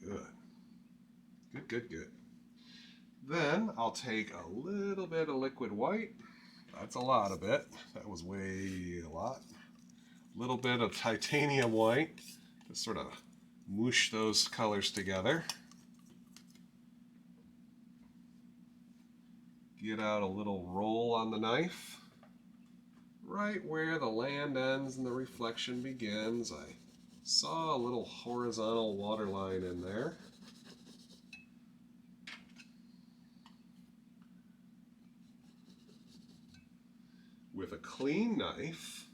Good. Good, good, good. Then I'll take a little bit of liquid white. That's a lot of it. That was way a lot. Little bit of titanium white, just sort of moosh those colors together. Get out a little roll on the knife. Right where the land ends and the reflection begins, I saw a little horizontal waterline in there. With a clean knife,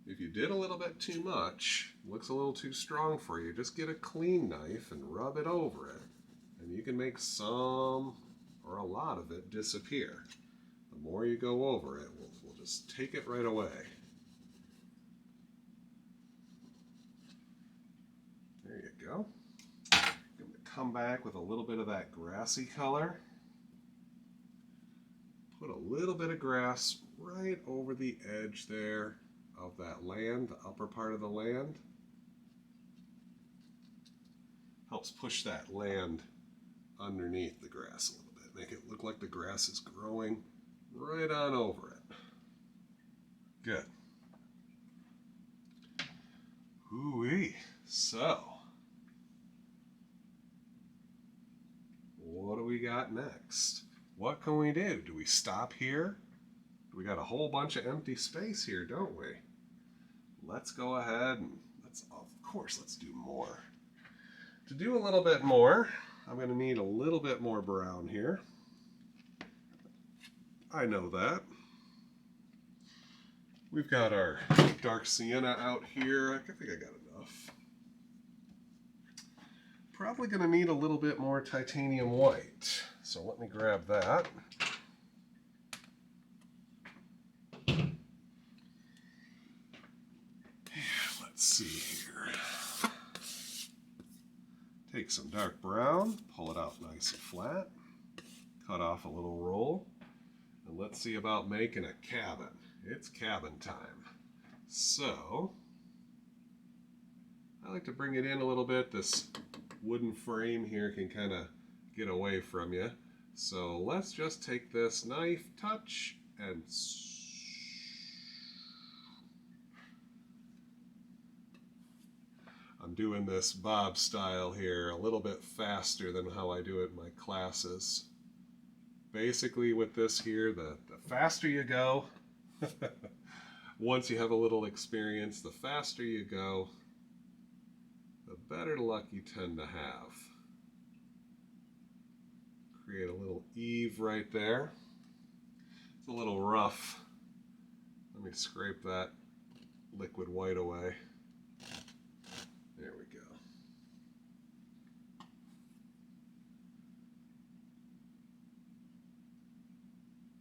if you did a little bit too much, looks a little too strong for you, just get a clean knife and rub it over it. And you can make some or a lot of it disappear. The more you go over it, we'll just take it right away. There you go. I'm going to come back with a little bit of that grassy color. Put a little bit of grass right over the edge there of that land, the upper part of the land. Helps push that land underneath the grass a little bit. Make it look like the grass is growing right on over it. Good. Ooh-wee. So, what do we got next? What can we do? Do we stop here? We got a whole bunch of empty space here, don't we? Let's go ahead and let's do more. To do a little bit more, I'm going to need a little bit more brown here. I know that. We've got our dark sienna out here. I think I got enough. Probably going to need a little bit more titanium white. So let me grab that. Let's see here. Take some dark brown, pull it out nice and flat, cut off a little roll, and let's see about making a cabin. It's cabin time. So, I like to bring it in a little bit. This wooden frame here can kind of get away from you. So let's just take this knife, touch, and I'm doing this Bob style here a little bit faster than how I do it in my classes. Basically with this here, the faster you go, once you have a little experience, the faster you go, the better luck you tend to have. Create a little eave right there. It's a little rough. Let me scrape that liquid white away. There we go.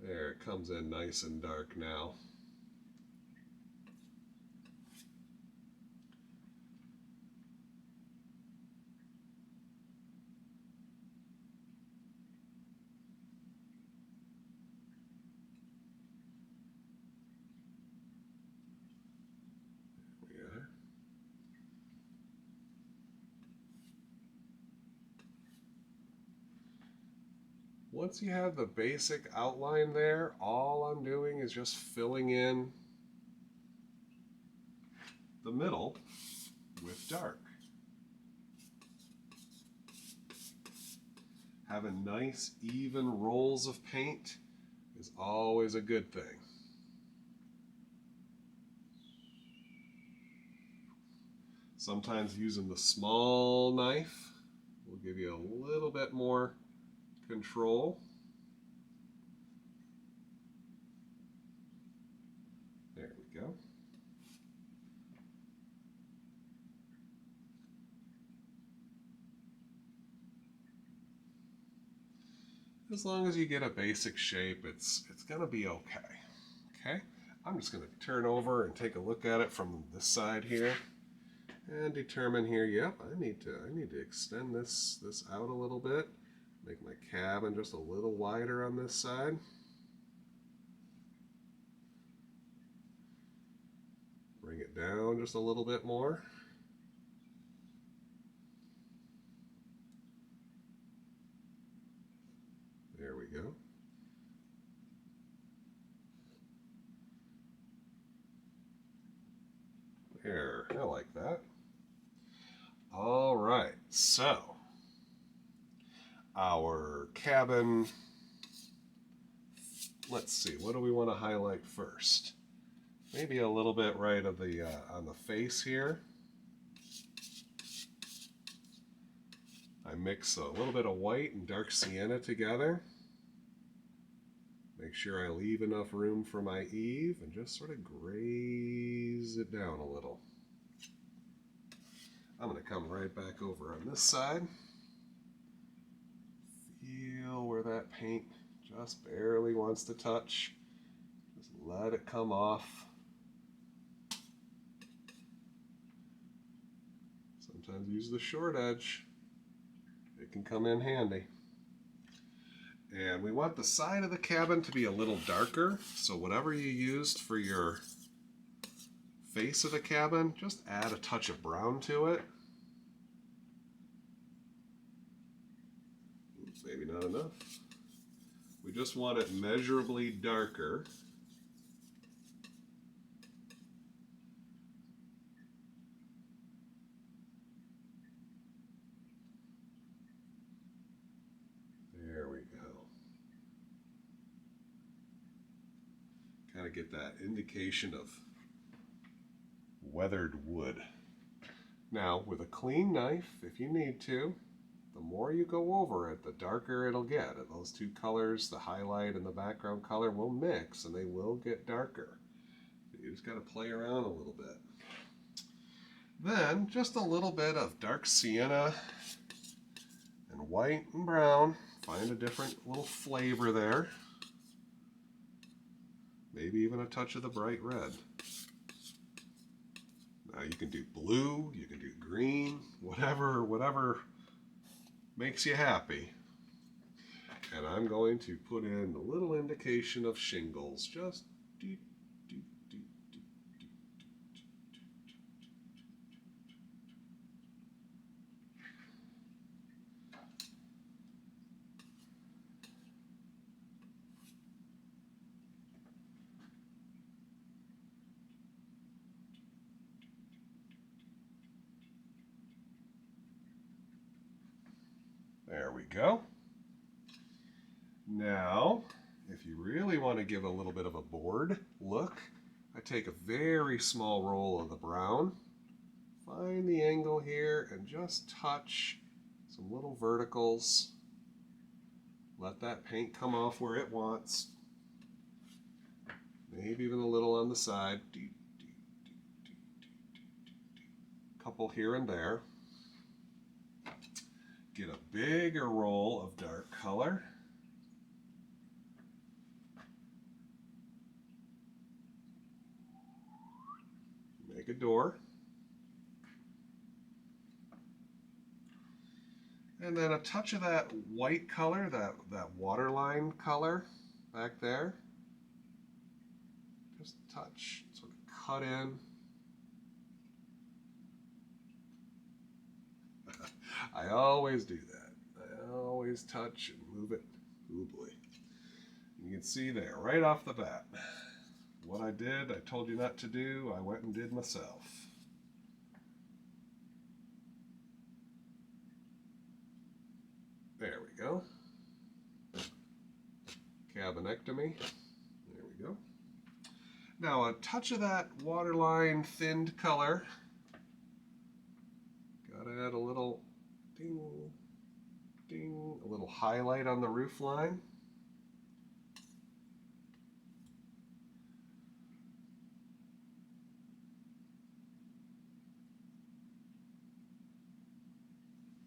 There, it comes in nice and dark now. Once you have the basic outline there, all I'm doing is just filling in the middle with dark. Having nice, even rolls of paint is always a good thing. Sometimes using the small knife will give you a little bit more control. There we go. As long as you get a basic shape, it's gonna be okay. Okay? I'm just gonna turn over and take a look at it from this side here and determine here, yep, I need to extend this out a little bit. Make my cabin just a little wider on this side. Bring it down just a little bit more. There we go. There, I like that. All right, so our cabin, let's see, what do we want to highlight first? Maybe a little bit right of the on the face here. I mix a little bit of white and dark sienna together. Make sure I leave enough room for my eave and just sort of graze it down a little. I'm going to come right back over on this side. Feel where that paint just barely wants to touch. Just let it come off. Sometimes use the short edge. It can come in handy. And we want the side of the cabin to be a little darker, so whatever you used for your face of the cabin, just add a touch of brown to it. maybe not enough. We just want it measurably darker. There we go. Kind of get that indication of weathered wood. Now, with a clean knife, if you need to, the more you go over it, the darker it'll get. And those two colors, the highlight and the background color, will mix and they will get darker. You just got to play around a little bit. Then, just a little bit of dark sienna and white and brown. Find a different little flavor there. Maybe even a touch of the bright red. Now you can do blue, you can do green, whatever makes you happy. And I'm going to put in a little indication of shingles. Just do. There we go. Now, if you really want to give a little bit of a board look, I take a very small roll of the brown, find the angle here, and just touch some little verticals. Let that paint come off where it wants. Maybe even a little on the side. Couple here and there. Get a bigger roll of dark color. Make a door. And then a touch of that white color, that waterline color back there. Just touch, sort of cut in. I always do that. I always touch and move it. Ooh boy. You can see there, right off the bat. What I did, I told you not to do, I went and did myself. There we go. Cabinectomy. There we go. Now a touch of that waterline thinned color. Gotta add a little ding, ding, a little highlight on the roof line.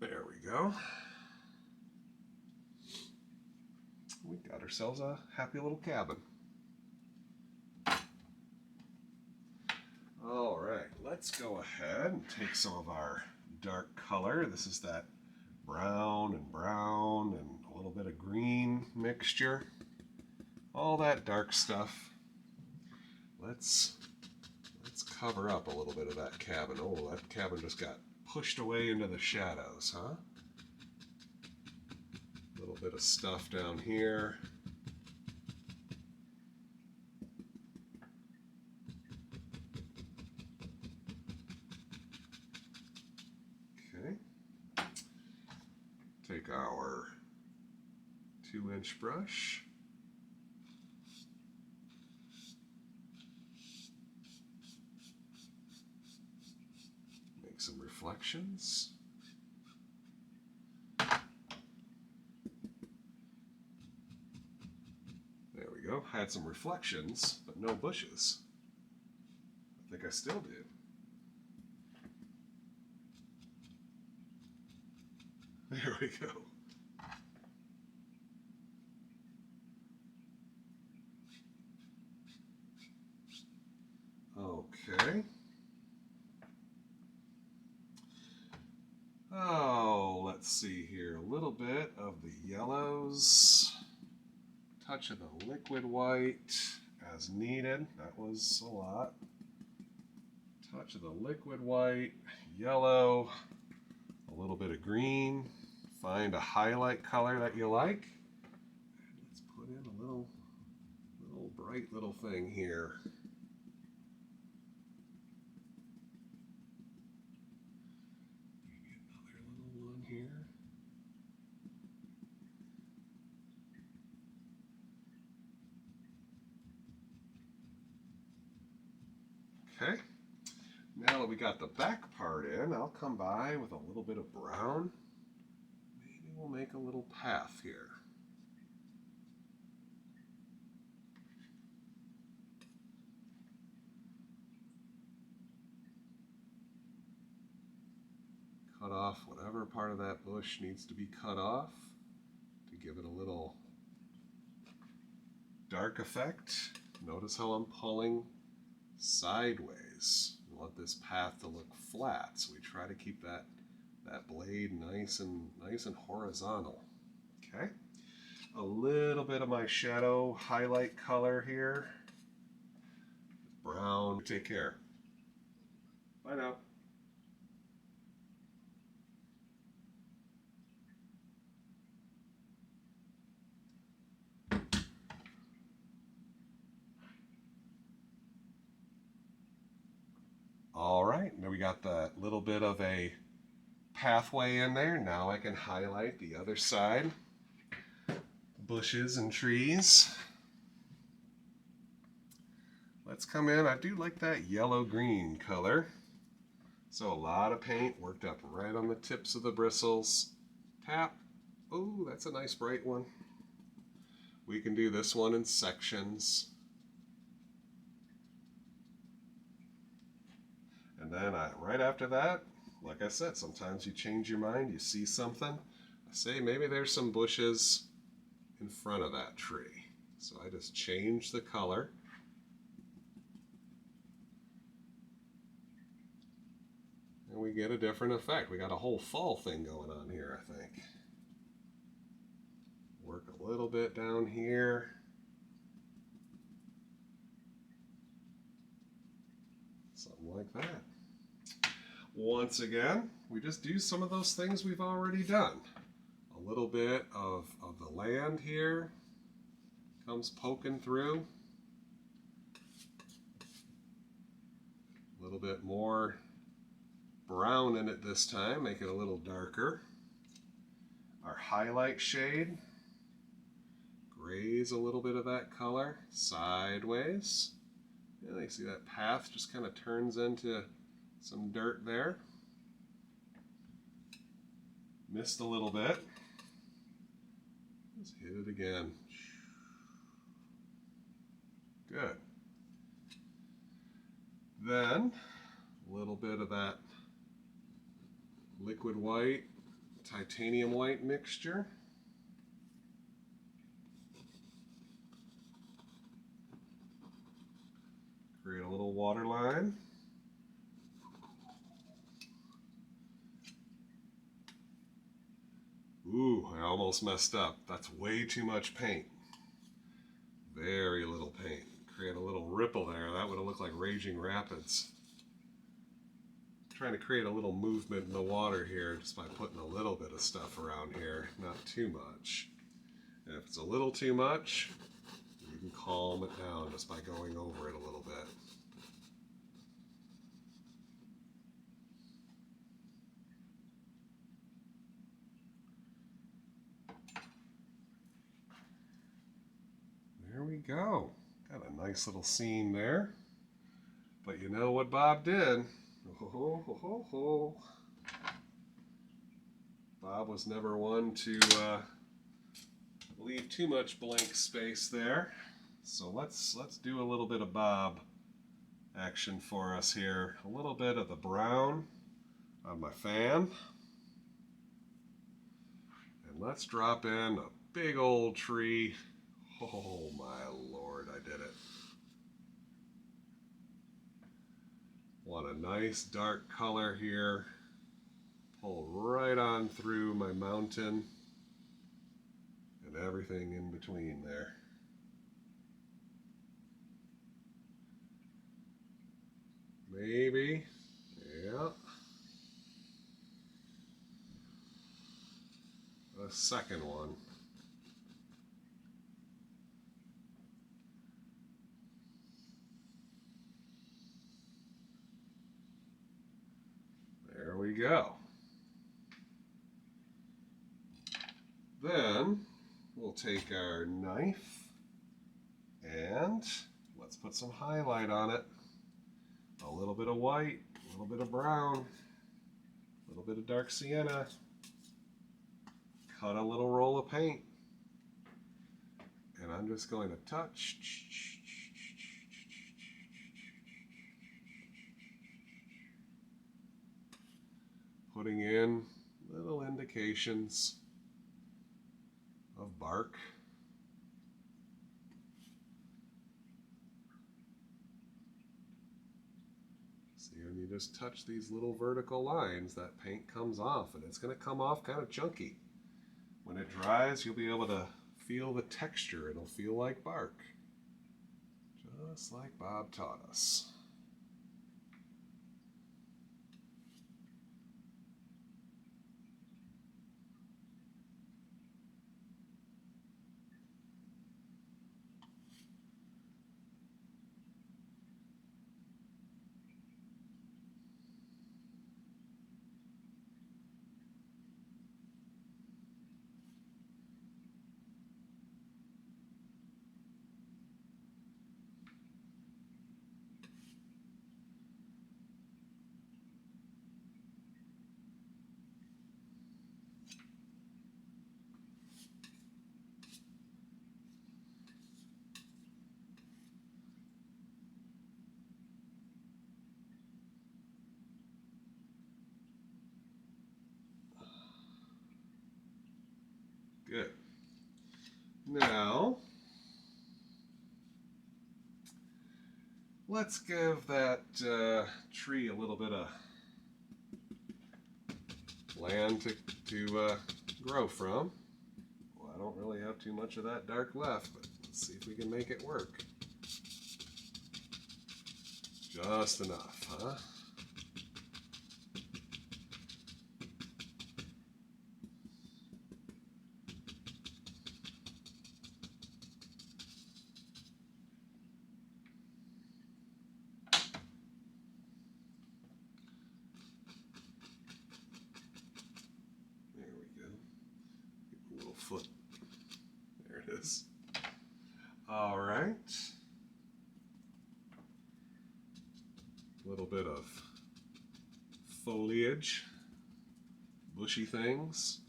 There we go. We got ourselves a happy little cabin. All right, let's go ahead and take some of our dark color. This is that brown and a little bit of green mixture. All that dark stuff. Let's cover up a little bit of that cabin. Oh, that cabin just got pushed away into the shadows, huh? A little bit of stuff down here. Okay. Take our 2-inch brush. Make some reflections. There we go. Had some reflections, but no bushes. I think I still do. There we go. Okay. Oh, let's see here. A little bit of the yellows. Touch of the liquid white as needed. That was a lot. Touch of the liquid white, yellow, a little bit of green. find a highlight color that you like. Let's put in a little bright little thing here. Maybe another little one here. Okay, now that we got the back part in, I'll come by with a little bit of brown. Maybe we'll make a little path here. Cut off whatever part of that bush needs to be cut off to give it a little dark effect. Notice how I'm pulling sideways. We want this path to look flat, so we try to keep that blade nice and horizontal. Okay, a little bit of my shadow highlight color here. Brown. Take care. Bye now. All right, now we got the little bit of a pathway in there. Now I can highlight the other side. Bushes and trees. Let's come in. I do like that yellow-green color. So a lot of paint worked up right on the tips of the bristles. Tap. Oh, that's a nice bright one. We can do this one in sections. And then right after that, like I said, sometimes you change your mind, you see something. I say maybe there's some bushes in front of that tree. So I just change the color. And we get a different effect. We got a whole fall thing going on here, I think. Work a little bit down here. Something like that. Once again, we just do some of those things we've already done. A little bit of the land here comes poking through. A little bit more brown in it this time, make it a little darker. Our highlight shade, grays a little bit of that color, sideways. Yeah, you see that path just kind of turns into some dirt there. Missed a little bit. Let's hit it again. Good. Then a little bit of that liquid white, titanium white mixture. Create a little water line. Ooh, I almost messed up. That's way too much paint. Very little paint. Create a little ripple there. That would have looked like raging rapids. Trying to create a little movement in the water here just by putting a little bit of stuff around here, not too much. And if it's a little too much, you can calm it down just by going over it a little bit. There we go. Got a nice little scene there. But you know what Bob did? Bob was never one to leave too much blank space there. So let's do a little bit of Bob action for us here. A little bit of the brown on my fan. And let's drop in a big old tree. Oh my Lord, I did it. Want a nice dark color here. Pull right on through my mountain and everything in between there. Maybe, yeah. the second one. There we go. Then we'll take our knife and let's put some highlight on it. A little bit of white, a little bit of brown, a little bit of dark sienna. Cut a little roll of paint. And I'm just going to touch. Putting in little indications of bark. See, when you just touch these little vertical lines, that paint comes off, and it's going to come off kind of chunky. When it dries, you'll be able to feel the texture. It'll feel like bark, just like Bob taught us. Good. Now, let's give that tree a little bit of land to grow from. Well, I don't really have too much of that dark left, but let's see if we can make it work. Just enough, huh? Foot. There it is. All right. A little bit of foliage, bushy things.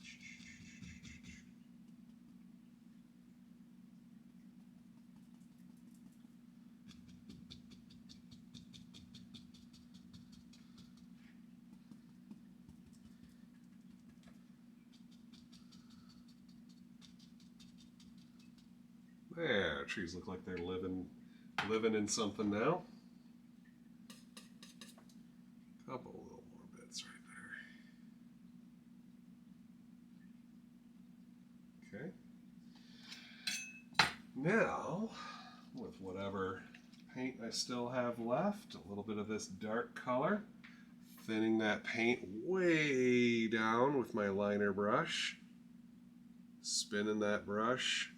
There, trees look like they're living in something now. Couple little more bits right there. Okay. Now, with whatever paint I still have left, a little bit of this dark color, thinning that paint way down with my liner brush, spinning that brush.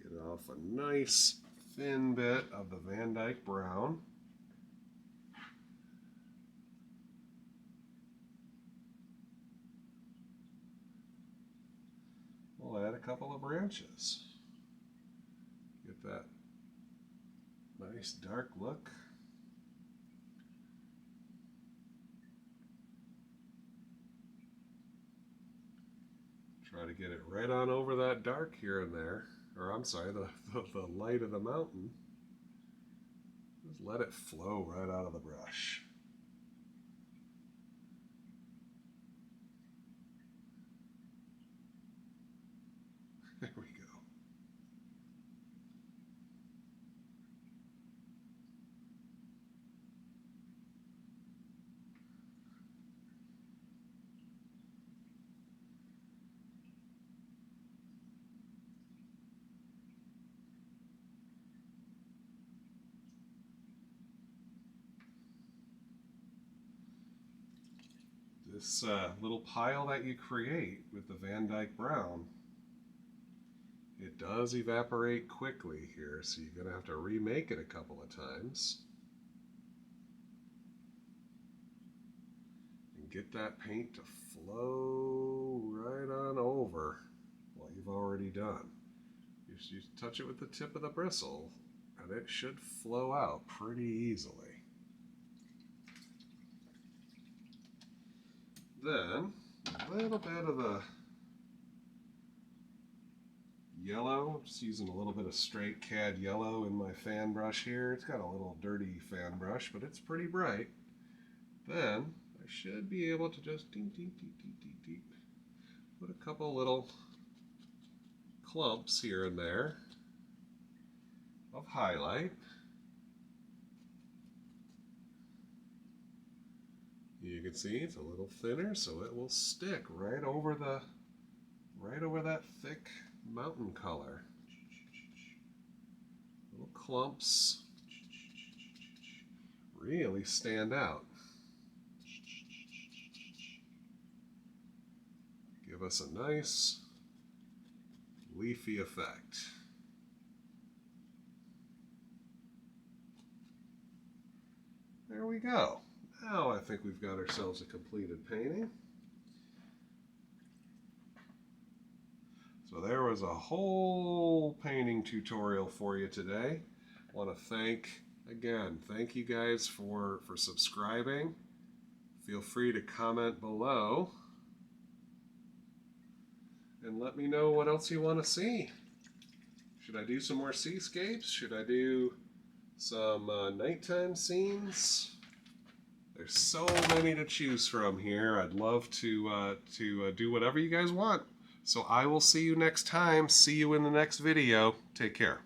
Get off a nice thin bit of the Van Dyke brown. We'll add a couple of branches. Get that nice dark look. Try to get it right on over that dark here and there. Or I'm sorry, the light of the mountain. Just let it flow right out of the brush. There we go. this little pile that you create with the Van Dyke Brown, it does evaporate quickly here, so you're going to have to remake it a couple of times. And get that paint to flow right on over what you've already done. You touch it with the tip of the bristle, and it should flow out pretty easily. Then, a little bit of the yellow, just using a little bit of straight cad yellow in my fan brush here. It's got a little dirty fan brush, but it's pretty bright. Then, I should be able to just put a couple little clumps here and there of highlight. You can see it's a little thinner, so it will stick right over that thick mountain color. Little clumps really stand out. Give us a nice leafy effect. There we go. Now I think we've got ourselves a completed painting. So there was a whole painting tutorial for you today. I want to thank you guys for subscribing. Feel free to comment below and let me know what else you want to see. Should I do some more seascapes? Should I do some nighttime scenes? There's so many to choose from here. I'd love to do whatever you guys want. So I will see you next time. See you in the next video. Take care.